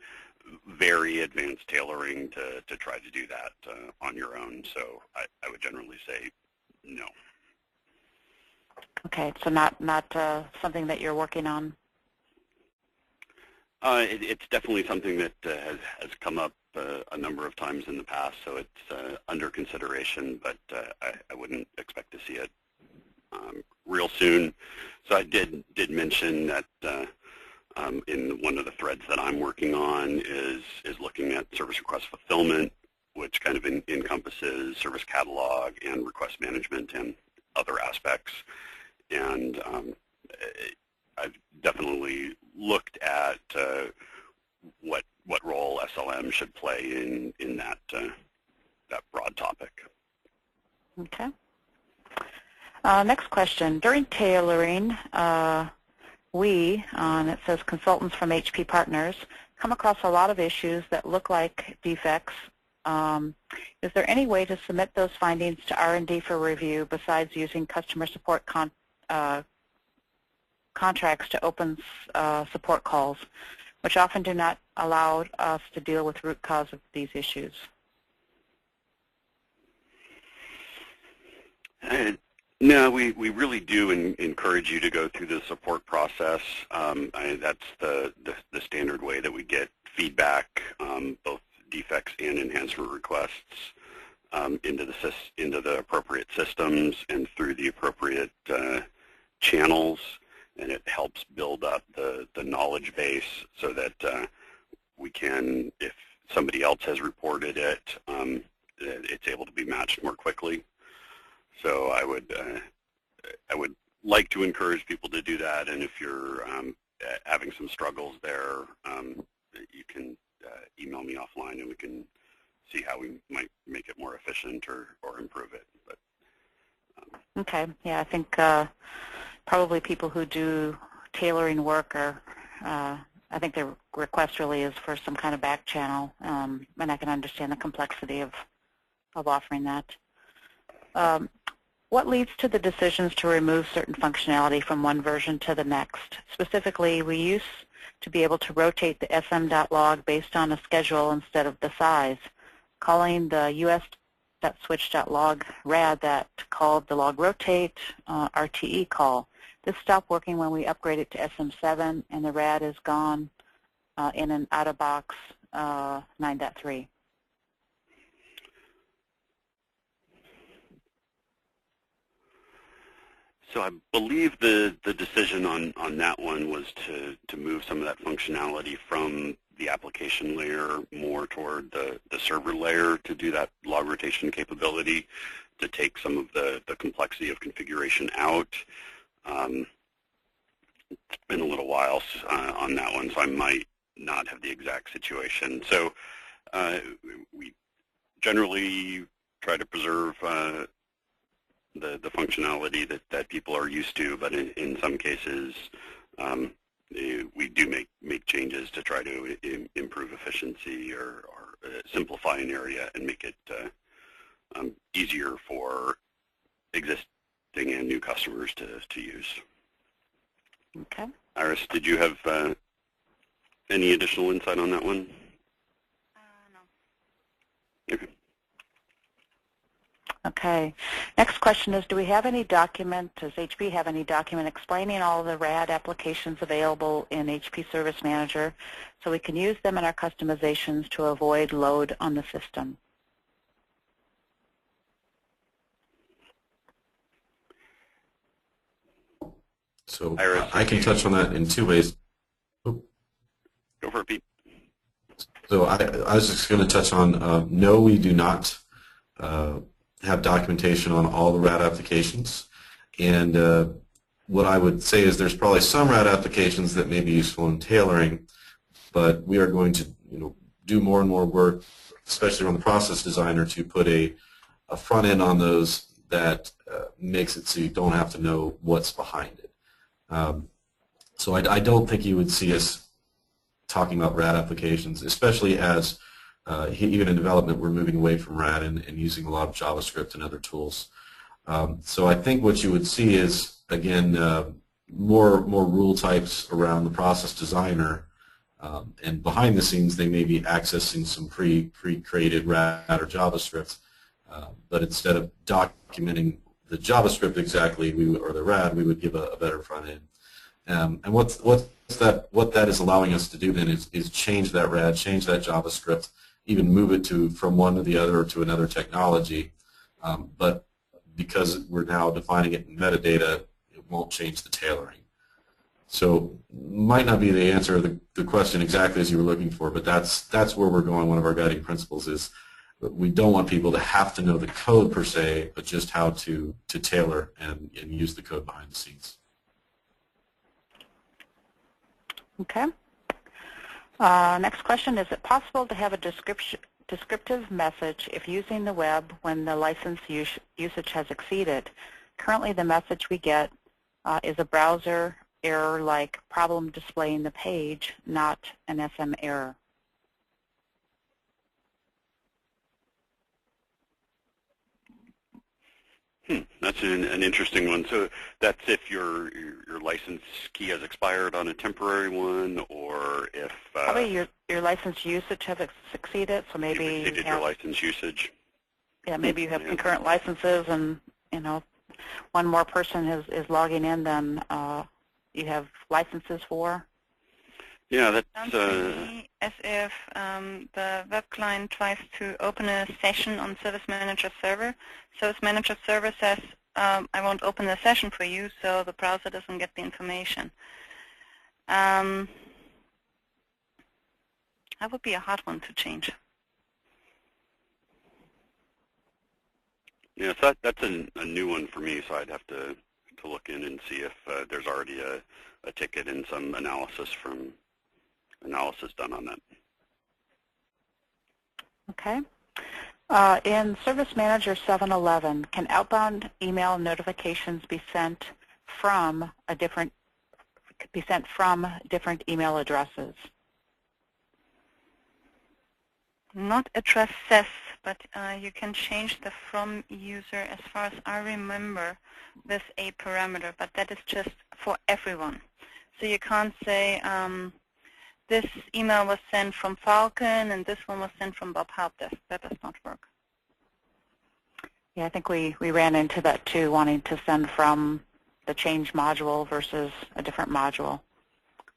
very advanced tailoring to try to do that on your own. So I would generally say no. Okay, so not something that you're working on. It's definitely something that has come up a number of times in the past, so it's under consideration, but I wouldn't expect to see it real soon. So I did mention that in one of the threads that I'm working on is looking at service request fulfillment, which kind of encompasses service catalog and request management and other aspects. And I've definitely looked at what role SLM should play in that broad topic. Okay. Next question. During tailoring, and it says consultants from HP partners, come across a lot of issues that look like defects. Is there any way to submit those findings to R&D for review besides using customer support contracts to open support calls, which often do not allow us to deal with root cause of these issues? No, we really do encourage you to go through the support process. That's the standard way that we get feedback, both defects and enhancement requests, into the appropriate systems and through the appropriate channels, and it helps build up the knowledge base so that we can, if somebody else has reported it, it's able to be matched more quickly. So I would like to encourage people to do that, and if you're having some struggles there, you can email me offline and we can see how we might make it more efficient or improve it. But, okay, yeah, I think probably people who do tailoring work are, I think their request really is for some kind of back channel, and I can understand the complexity of offering that. What leads to the decisions to remove certain functionality from one version to the next? Specifically, we used to be able to rotate the sm.log based on a schedule instead of the size. Calling the us.switch.log rad that called the log rotate RTE call. This stopped working when we upgraded to SM7, and the rad is gone in an out-of-box 9.3. So I believe the decision on that one was to move some of that functionality from the application layer more toward the server layer to do that log rotation capability, to take some of the complexity of configuration out. It's been a little while on that one, so I might not have the exact situation. So we generally try to preserve the functionality that people are used to, but in some cases we do make changes to try to improve efficiency or simplify an area and make it easier for existing and new customers to use. Okay. Iris, did you have any additional insight on that one? No. Okay. Okay. Next question is, do we have any document, does HP have any document explaining all the RAD applications available in HP Service Manager so we can use them in our customizations to avoid load on the system? So Iris, I can touch on that in two ways. Go for it, Pete. So I was just going to touch on, no, we do not have documentation on all the RAD applications. And what I would say is there's probably some RAD applications that may be useful in tailoring, but we are going to do more and more work, especially on the process designer, to put a front end on those that makes it so you don't have to know what's behind it. So I don't think you would see us talking about RAD applications, especially as even in development we're moving away from RAD and using a lot of JavaScript and other tools. So I think what you would see is, again, more rule types around the process designer, and behind the scenes they may be accessing some pre-created RAD or JavaScript, but instead of documenting the JavaScript exactly, or the RAD, we would give a better front end. And what that is allowing us to do then is change that RAD, change that JavaScript, even move it from one to the other or to another technology. But because we're now defining it in metadata, it won't change the tailoring. So might not be the answer to the question exactly as you were looking for, but that's where we're going. One of our guiding principles is we don't want people to have to know the code per se, but just how to tailor and use the code behind the scenes. Okay. Next question, is it possible to have a descriptive message if using the web when the license usage has exceeded? Currently the message we get is a browser error like problem displaying the page, not an SM error. That's an interesting one. So that's if your license key has expired on a temporary one, or if probably your license usage has exceeded. So maybe you've exceeded your license usage. Yeah, maybe you have concurrent licenses, and one more person is logging in than you have licenses for. Yeah, that's sounds to me as if the web client tries to open a session on Service Manager Server. Service Manager Server says, I won't open the session for you, so the browser doesn't get the information. That would be a hard one to change. Yeah, so that's a new one for me, so I'd have to look in and see if there's already a ticket and some analysis done on that. Okay. In Service Manager 7.11, can outbound email notifications be sent from different email addresses? Not addresses, but you can change the from user, as far as I remember, with a parameter, but that is just for everyone. So you can't say this email was sent from Falcon and this one was sent from Bob Helpdesk. That does not work. Yeah, I think we ran into that too, wanting to send from the change module versus a different module.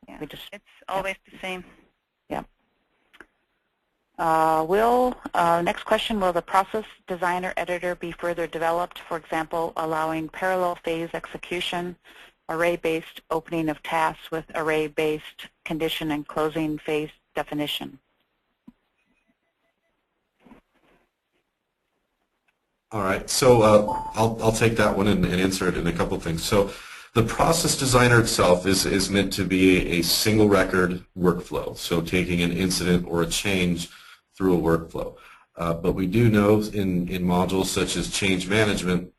Yeah, it's always the same. Yeah. Next question, will the process designer editor be further developed, for example, allowing parallel phase execution, array-based opening of tasks with array-based condition and closing phase definition? All right, so I'll take that one and answer it in a couple of things. So The process designer itself is meant to be a single record workflow, so taking an incident or a change through a workflow. But we do know in modules such as change management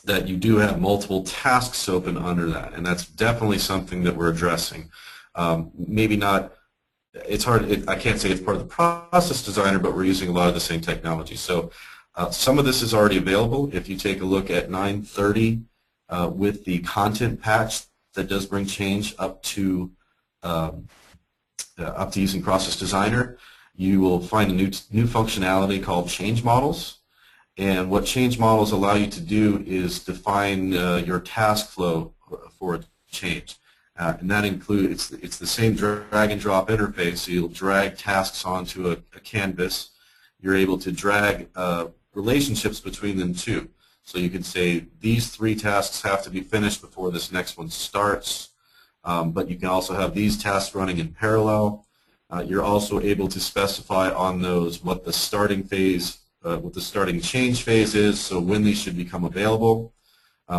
that you do have multiple tasks open under that, and that's definitely something that we're addressing. Maybe not, it's hard, I can't say it's part of the process designer, but we're using a lot of the same technology. So some of this is already available. If you take a look at 930 with the content patch that does bring change up to using process designer, you will find a new functionality called change models. And what change models allow you to do is define your task flow for a change. And that includes, it's the same drag and drop interface, so you'll drag tasks onto a canvas. You're able to drag relationships between them too. So you can say these 3 tasks have to be finished before this next one starts, but you can also have these tasks running in parallel. You're also able to specify on those what the starting phase, what the starting change phase is, so when these should become available.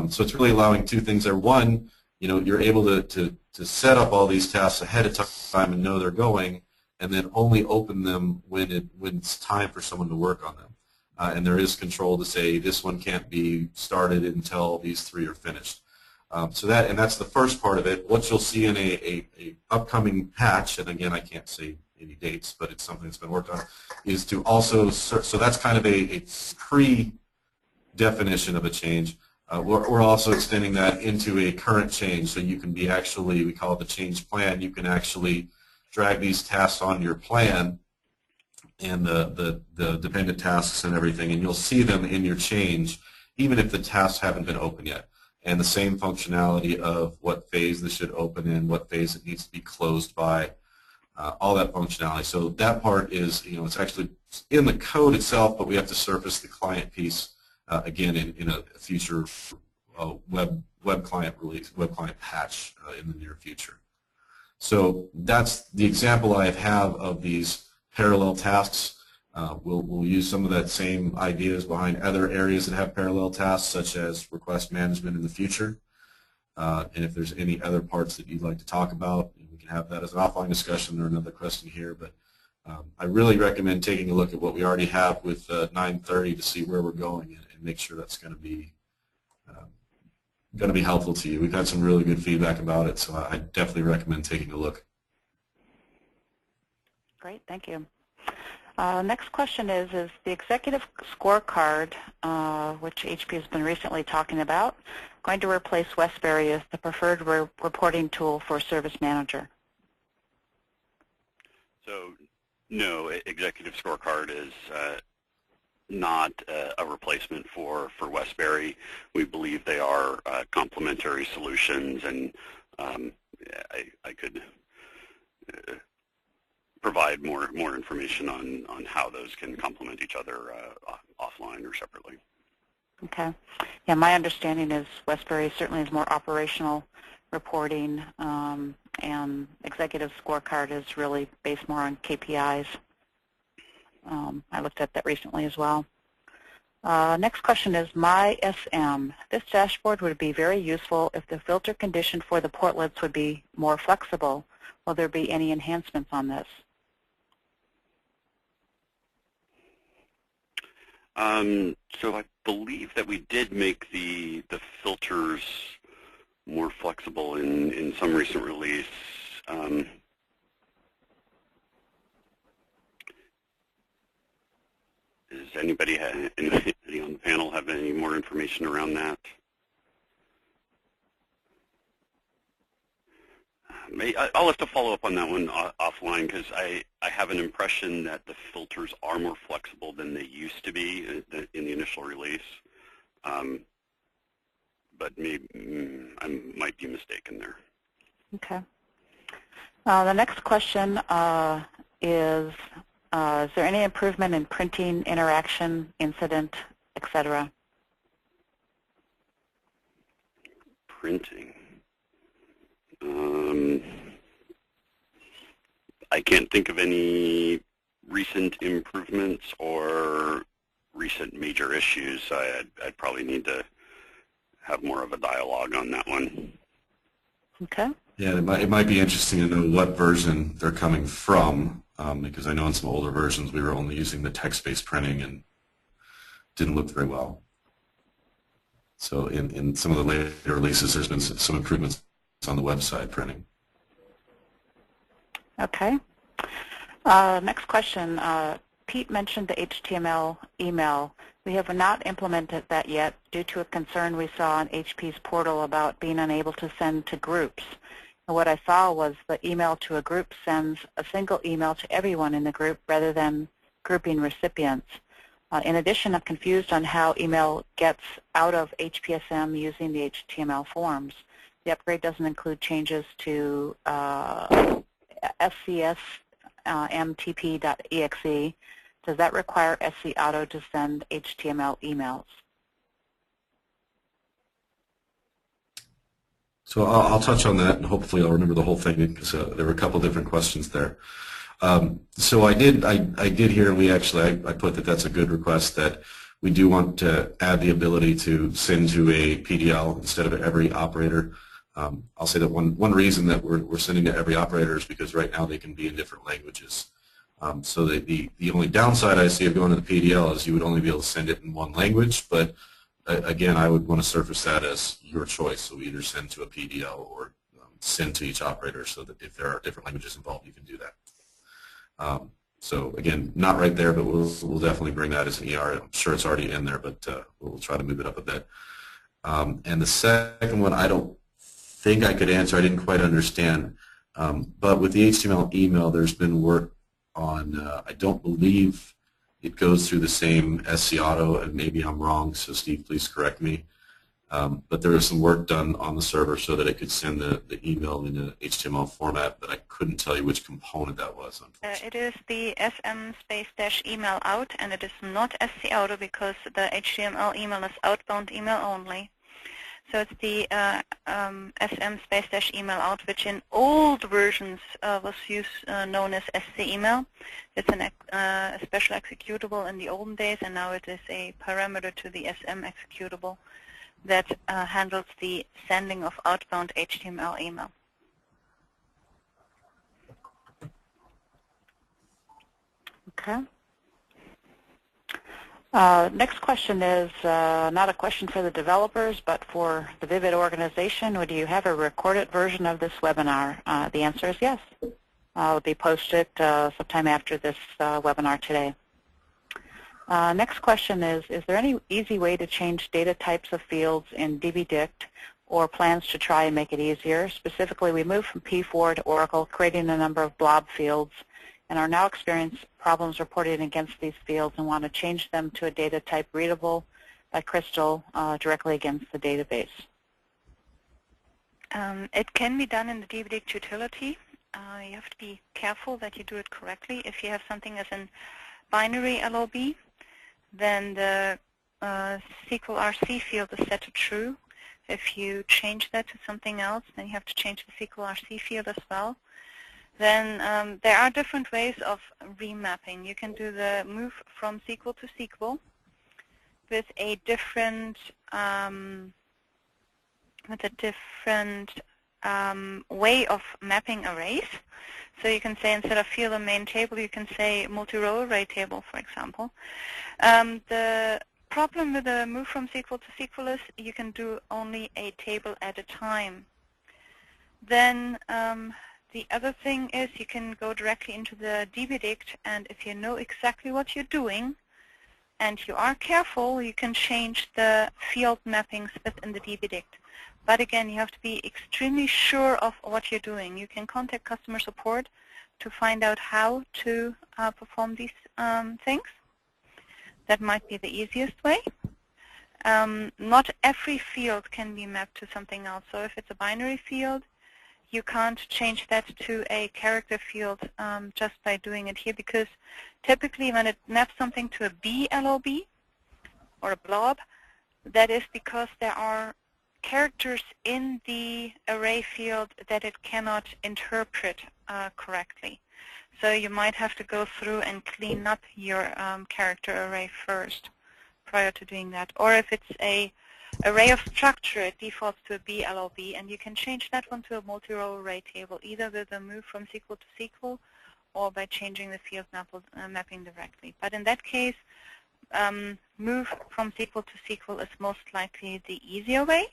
So it's really allowing 2 things there. One, you're able to set up all these tasks ahead of time and know they're going, and then only open them when it's time for someone to work on them. And there is control to say this one can't be started until these 3 are finished. So that's the first part of it. What you'll see in a upcoming patch, and again I can't say any dates, but it's something that's been worked on, is to also, so that's kind of a pre-definition of a change. We're also extending that into a current change, so you can be actually, we call it the change plan, you can actually drag these tasks on your plan and the dependent tasks and everything, and you'll see them in your change even if the tasks haven't been open yet. And the same functionality of what phase this should open in, what phase it needs to be closed by, all that functionality. So that part is, it's actually in the code itself, but we have to surface the client piece again in a future web client release, web client patch in the near future. So that's the example I have of these parallel tasks. We'll use some of that same ideas behind other areas that have parallel tasks, such as request management in the future. And if there's any other parts that you'd like to talk about, we can have that as an offline discussion or another question here. But I really recommend taking a look at what we already have with 930 to see where we're going and make sure that's going to be helpful to you. We've had some really good feedback about it, so I definitely recommend taking a look. Great, thank you. Next question is the executive scorecard, which HP has been recently talking about, going to replace Westbury as the preferred reporting tool for Service Manager? So, no, executive scorecard is not a replacement for Westbury. We believe they are complementary solutions, and I could provide more information on how those can complement each other offline or separately. Okay. Yeah, my understanding is Westbury certainly is more operational reporting, and executive scorecard is really based more on KPIs. I looked at that recently as well. Next question is MySM. This dashboard would be very useful if the filter condition for the portlets would be more flexible. Will there be any enhancements on this? So I believe that we did make the filters more flexible in some recent release. Does anybody on the panel have any more information around that? I'll have to follow up on that one offline, because I have an impression that the filters are more flexible than they used to be in the initial release. But maybe I might be mistaken there. Okay. The next question is there any improvement in printing, interaction, incident, etc.? Printing. I can't think of any recent improvements or recent major issues. I'd probably need to have more of a dialogue on that one. Okay. Yeah, it might be interesting to know what version they're coming from, because I know in some older versions we were only using the text-based printing and didn't look very well. So in some of the later releases, there's been some improvements on the website printing. Okay. Next question. Pete mentioned the HTML email. We have not implemented that yet due to a concern we saw on HP's portal about being unable to send to groups. And what I saw was the email to a group sends a single email to everyone in the group rather than grouping recipients. In addition, I'm confused on how email gets out of HPSM using the HTML forms. The upgrade doesn't include changes to SCS mtp.exe. Does that require SC Auto to send HTML emails? So I'll touch on that, and hopefully I'll remember the whole thing, because there were a couple different questions there. So I did hear, and I put that that's a good request, that we do want to add the ability to send to a PDL instead of every operator. I'll say that one reason that we're sending to every operator is because right now they can be in different languages. So the only downside I see of going to the PDL is you would only be able to send it in one language, but again, I would want to surface that as your choice. So either send to a PDL or send to each operator, so that if there are different languages involved, you can do that. So again, not right there, but we'll definitely bring that as an ER. I'm sure it's already in there, but we'll try to move it up a bit. And the second one, I don't think I could answer. I didn't quite understand. But with the HTML email, there's been work on, I don't believe it goes through the same SC Auto, and maybe I'm wrong, so Steve, please correct me. But there was some work done on the server so that it could send the email in an HTML format, but I couldn't tell you which component that was. It is the SM-email out, and it is not SC Auto because the HTML email is outbound email only. So it's the SM-email out, which in old versions was known as SC email. It's a special executable in the olden days, and now it is a parameter to the SM executable that handles the sending of outbound HTML email. Okay. Next question is not a question for the developers, but for the Vivit organization. Would you have a recorded version of this webinar? The answer is yes. It'll be posted sometime after this webinar today. Next question is there any easy way to change data types of fields in Dict, or plans to try and make it easier? Specifically, we moved from P4 to Oracle, creating a number of blob fields, and are now experiencing problems reported against these fields and want to change them to a data type readable by Crystal directly against the database. It can be done in the Dict utility. You have to be careful that you do it correctly. If you have something as a binary LOB, then the SQL RC field is set to true. If you change that to something else, then you have to change the SQL RC field as well. Then there are different ways of remapping. You can do the move from SQL to SQL with a different way of mapping arrays. So you can say, instead of field and main table, you can say multi-row array table, for example. The problem with the move from SQL to SQL is you can do only a table at a time. Then the other thing is you can go directly into the Dict, and if you know exactly what you're doing and you are careful, you can change the field mappings within the Dict. But again, you have to be extremely sure of what you're doing. You can contact customer support to find out how to perform these things. That might be the easiest way. Not every field can be mapped to something else. So if it's a binary field, you can't change that to a character field just by doing it here, because typically when it maps something to a BLOB or a blob, that is because there are characters in the array field that it cannot interpret correctly. So you might have to go through and clean up your character array first prior to doing that. Or if it's a array of structure, it defaults to a BLOB, and you can change that one to a multi-row array table, either with a move from SQL to SQL or by changing the field mapping directly. But in that case, move from SQL to SQL is most likely the easier way.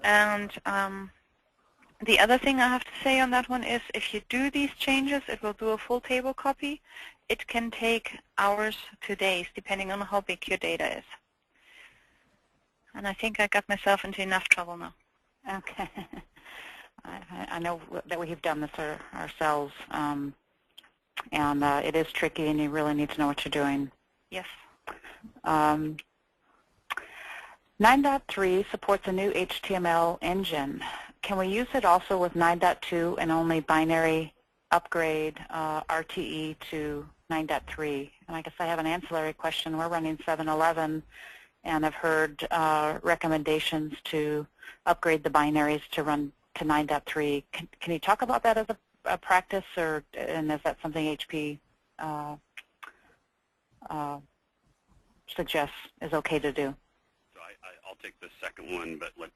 And the other thing I have to say on that one is if you do these changes, it will do a full table copy. It can take hours to days, depending on how big your data is. And I think I got myself into enough trouble now. Okay. I know that we've done this ourselves, and it is tricky, and you really need to know what you're doing. Yes. 9.3 supports a new HTML engine. Can we use it also with 9.2 and only binary upgrade RTE to 9.3? And I guess I have an ancillary question. We're running 7.11, and I've heard recommendations to upgrade the binaries to run to 9.3. Can you talk about that as a practice, and is that something HP suggests is okay to do? So I'll take the second one, but let's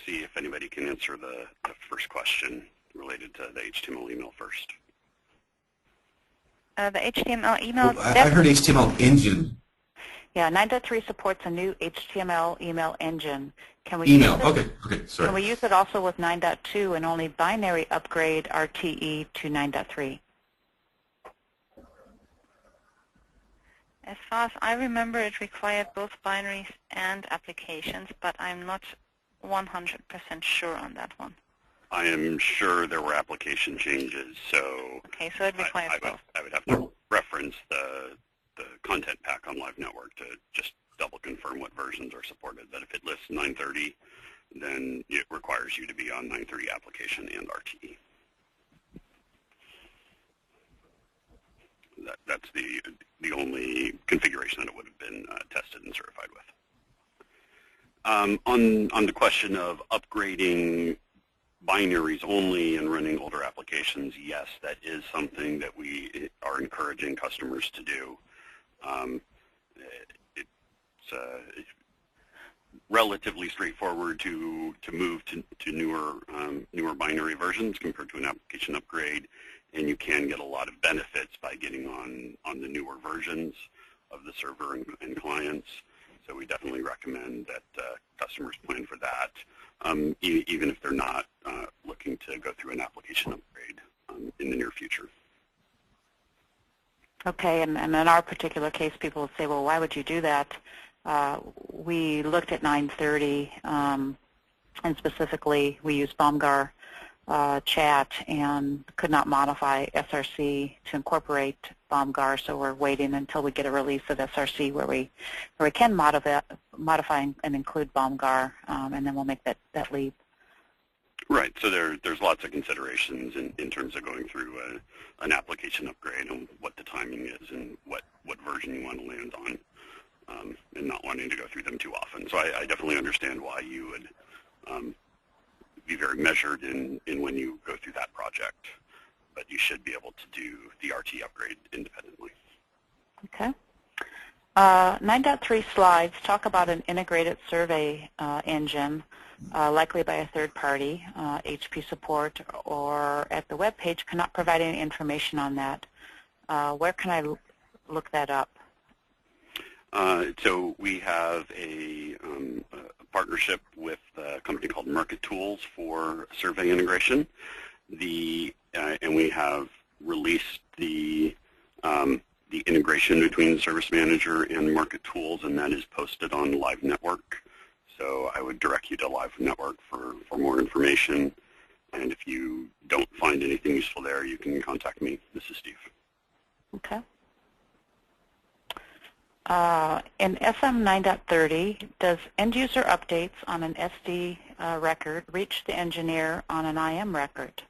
see if anybody can answer the first question related to the HTML email first. The HTML email. Well, I heard HTML engine. Yeah, 9.3 supports a new HTML email engine. Can we Email. Use it, Okay, sorry. Can we use it also with 9.2 and only binary upgrade RTE to 9.3? As far as I remember, it required both binaries and applications, but I'm not 100% sure on that one. I am sure there were application changes, so okay, so it requires both. I would have to reference the content pack on Live Network to just double confirm what versions are supported. But if it lists 9.30, then it requires you to be on 9.30 application and RTE. That's the only configuration that it would have been tested and certified with. On the question of upgrading binaries only and running older applications, yes, that is something that we are encouraging customers to do. It's relatively straightforward to move to newer binary versions compared to an application upgrade, and you can get a lot of benefits by getting on the newer versions of the server and clients. So we definitely recommend that customers plan for that, even if they're not looking to go through an application upgrade in the near future. Okay, and in our particular case, people will say, well, why would you do that? We looked at 9.30, and specifically we used BOMGAR chat and could not modify SRC to incorporate BOMGAR, so we're waiting until we get a release of SRC where we can modify and include BOMGAR, and then we'll make that leap. Right. So there's lots of considerations in terms of going through an application upgrade and what the timing is and what version you want to land on, and not wanting to go through them too often. So I definitely understand why you would be very measured in when you go through that project, but you should be able to do the RT upgrade independently. Okay. 9.3 slides talk about an integrated survey engine, likely by a third party, HP support, or at the web page cannot provide any information on that. Where can I look that up? So we have a partnership with a company called Market Tools for survey integration. And we have released the integration between Service Manager and Market Tools, and that is posted on Live Network. So I would direct you to Live Network for more information. And if you don't find anything useful there, you can contact me. This is Steve. Okay. In SM 9.30, does end-user updates on an SD record reach the engineer on an IM record?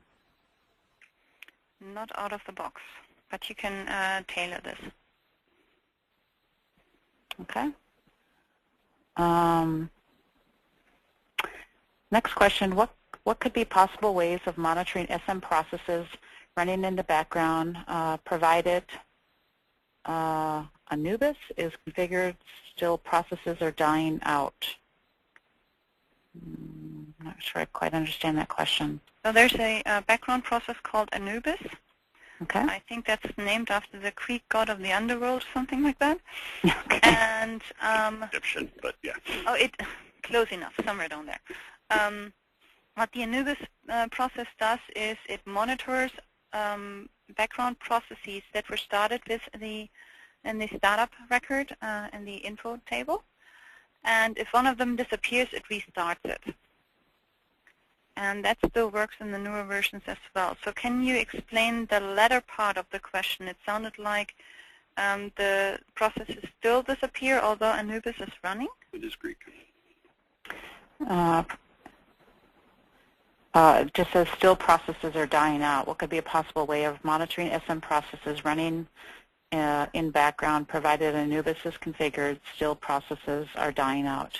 Not out of the box, but you can tailor this. Okay. Next question, what could be possible ways of monitoring SM processes running in the background, provided Anubis is configured, still processes are dying out. I'm not sure I quite understand that question. So there's a background process called Anubis. Okay. I think that's named after the Greek god of the underworld, something like that. Okay. And Egyptian, but yeah. oh, close enough, somewhere down there. What the Anubis process does is it monitors background processes that were started with in the startup record in the info table. And if one of them disappears, it restarts it. And that still works in the newer versions as well. So can you explain the latter part of the question? It sounded like the processes still disappear, although Anubis is running. It is Greek. It just says still processes are dying out. What could be a possible way of monitoring SM processes running in background, provided Anubis is configured, still processes are dying out?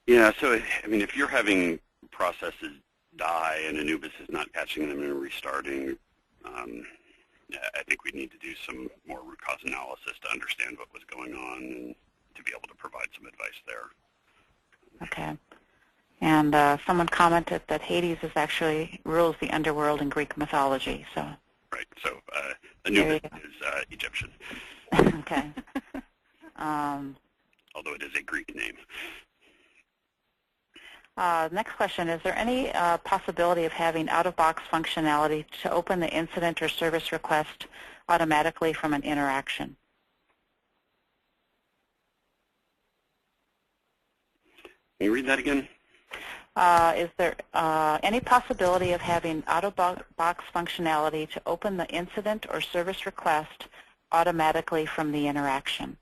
Yeah, so I mean, if you're having processes die and Anubis is not catching them and restarting, I think we need to do some more root cause analysis to understand what was going on and to be able to provide some advice there. Okay. And someone commented that Hades is actually rules the underworld in Greek mythology. So. Right. So Anubis is Egyptian. Okay. Although it is a Greek name. Next question, is there any possibility of having out-of-box functionality to open the incident or service request automatically from an interaction? Can you read that again? Is there any possibility of having out-of-box functionality to open the incident or service request automatically from the interaction?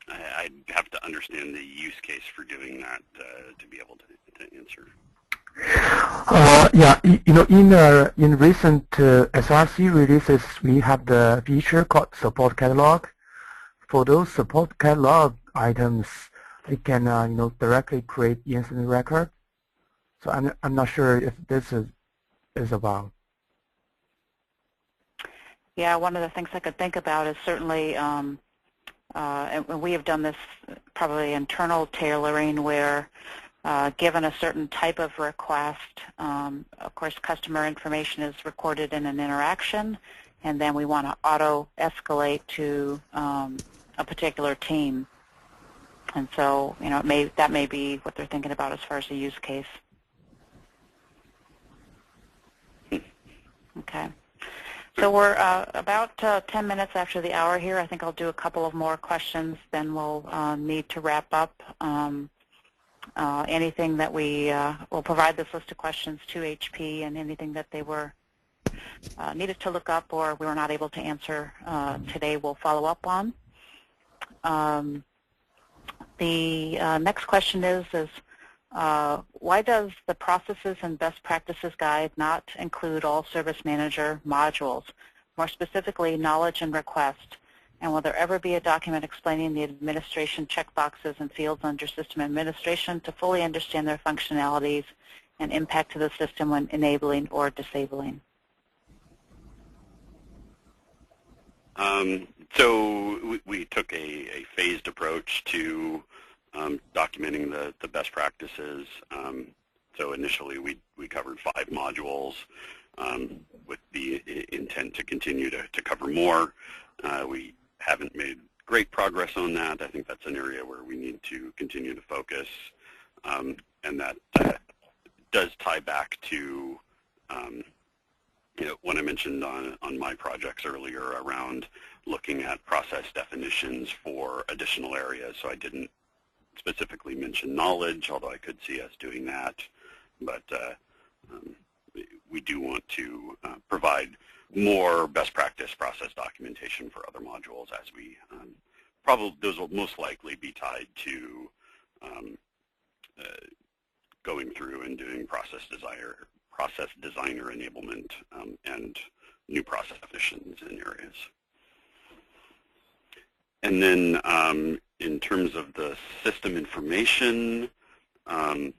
I'd have to understand the use case for doing that to be able to answer. Yeah, in recent SRC releases, we have the feature called support catalog. For those support catalog items, we can directly create the incident record. So I'm not sure if this is about. Yeah, one of the things I could think about is certainly, and we have done this probably internal tailoring where given a certain type of request, of course customer information is recorded in an interaction, and then we want to auto-escalate to a particular team. And so, that may be what they're thinking about as far as the use case. Okay. So we're about 10 minutes after the hour here. I think I'll do a couple of more questions, then we'll need to wrap up. Anything that we will provide this list of questions to HP, and anything that they were needed to look up or we were not able to answer today, we'll follow up on. The next question is why does the Processes and Best Practices Guide not include all Service Manager modules, more specifically knowledge and request? And will there ever be a document explaining the administration checkboxes and fields under system administration to fully understand their functionalities and impact to the system when enabling or disabling? So we took a phased approach to documenting the best practices. So initially we covered 5 modules with the intent to continue to cover more. We haven't made great progress on that. I think that's an area where we need to continue to focus, and that does tie back to what I mentioned on my projects earlier around looking at process definitions for additional areas. So I didn't specifically mention knowledge, although I could see us doing that, but we do want to provide more best practice process documentation for other modules, as we probably, those will most likely be tied to going through and doing process designer enablement and new process definitions in areas. And then in terms of the system information, I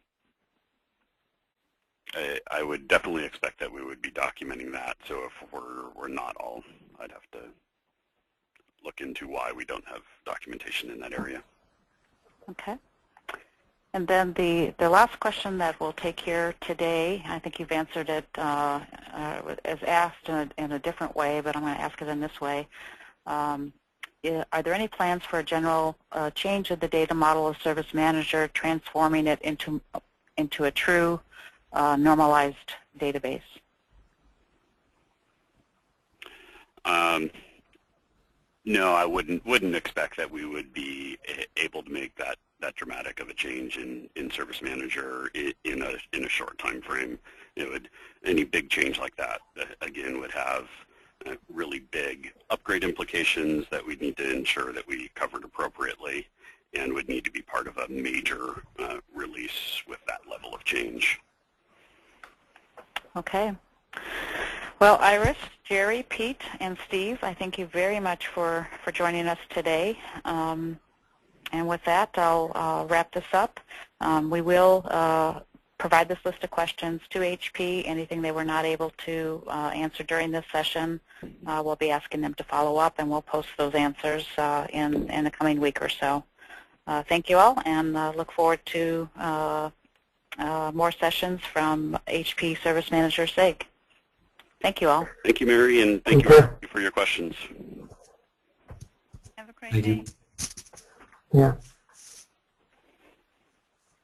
would definitely expect that we would be documenting that. So if we're not all, I'd have to look into why we don't have documentation in that area. Okay. And then the last question that we'll take here today, I think you've answered it as asked in a different way, but I'm going to ask it in this way. Are there any plans for a general change of the data model of Service Manager, transforming it into a true normalized database? No, I wouldn't expect that we would be able to make that dramatic of a change in Service Manager in a short time frame. Any big change like that again would have really big upgrade implications that we need to ensure that we covered appropriately, and would need to be part of a major release with that level of change. Okay. Well, Iris, Jerry, Pete, and Steve, I thank you very much for joining us today. And with that, I'll wrap this up. We will provide this list of questions to HP. Anything they were not able to answer during this session, we'll be asking them to follow up, and we'll post those answers in the coming week or so. Thank you all, and look forward to more sessions from HP Service Manager's sake. Thank you all. Thank you, Mary, and thank you for your questions. Have a great Thank day. you. Yeah.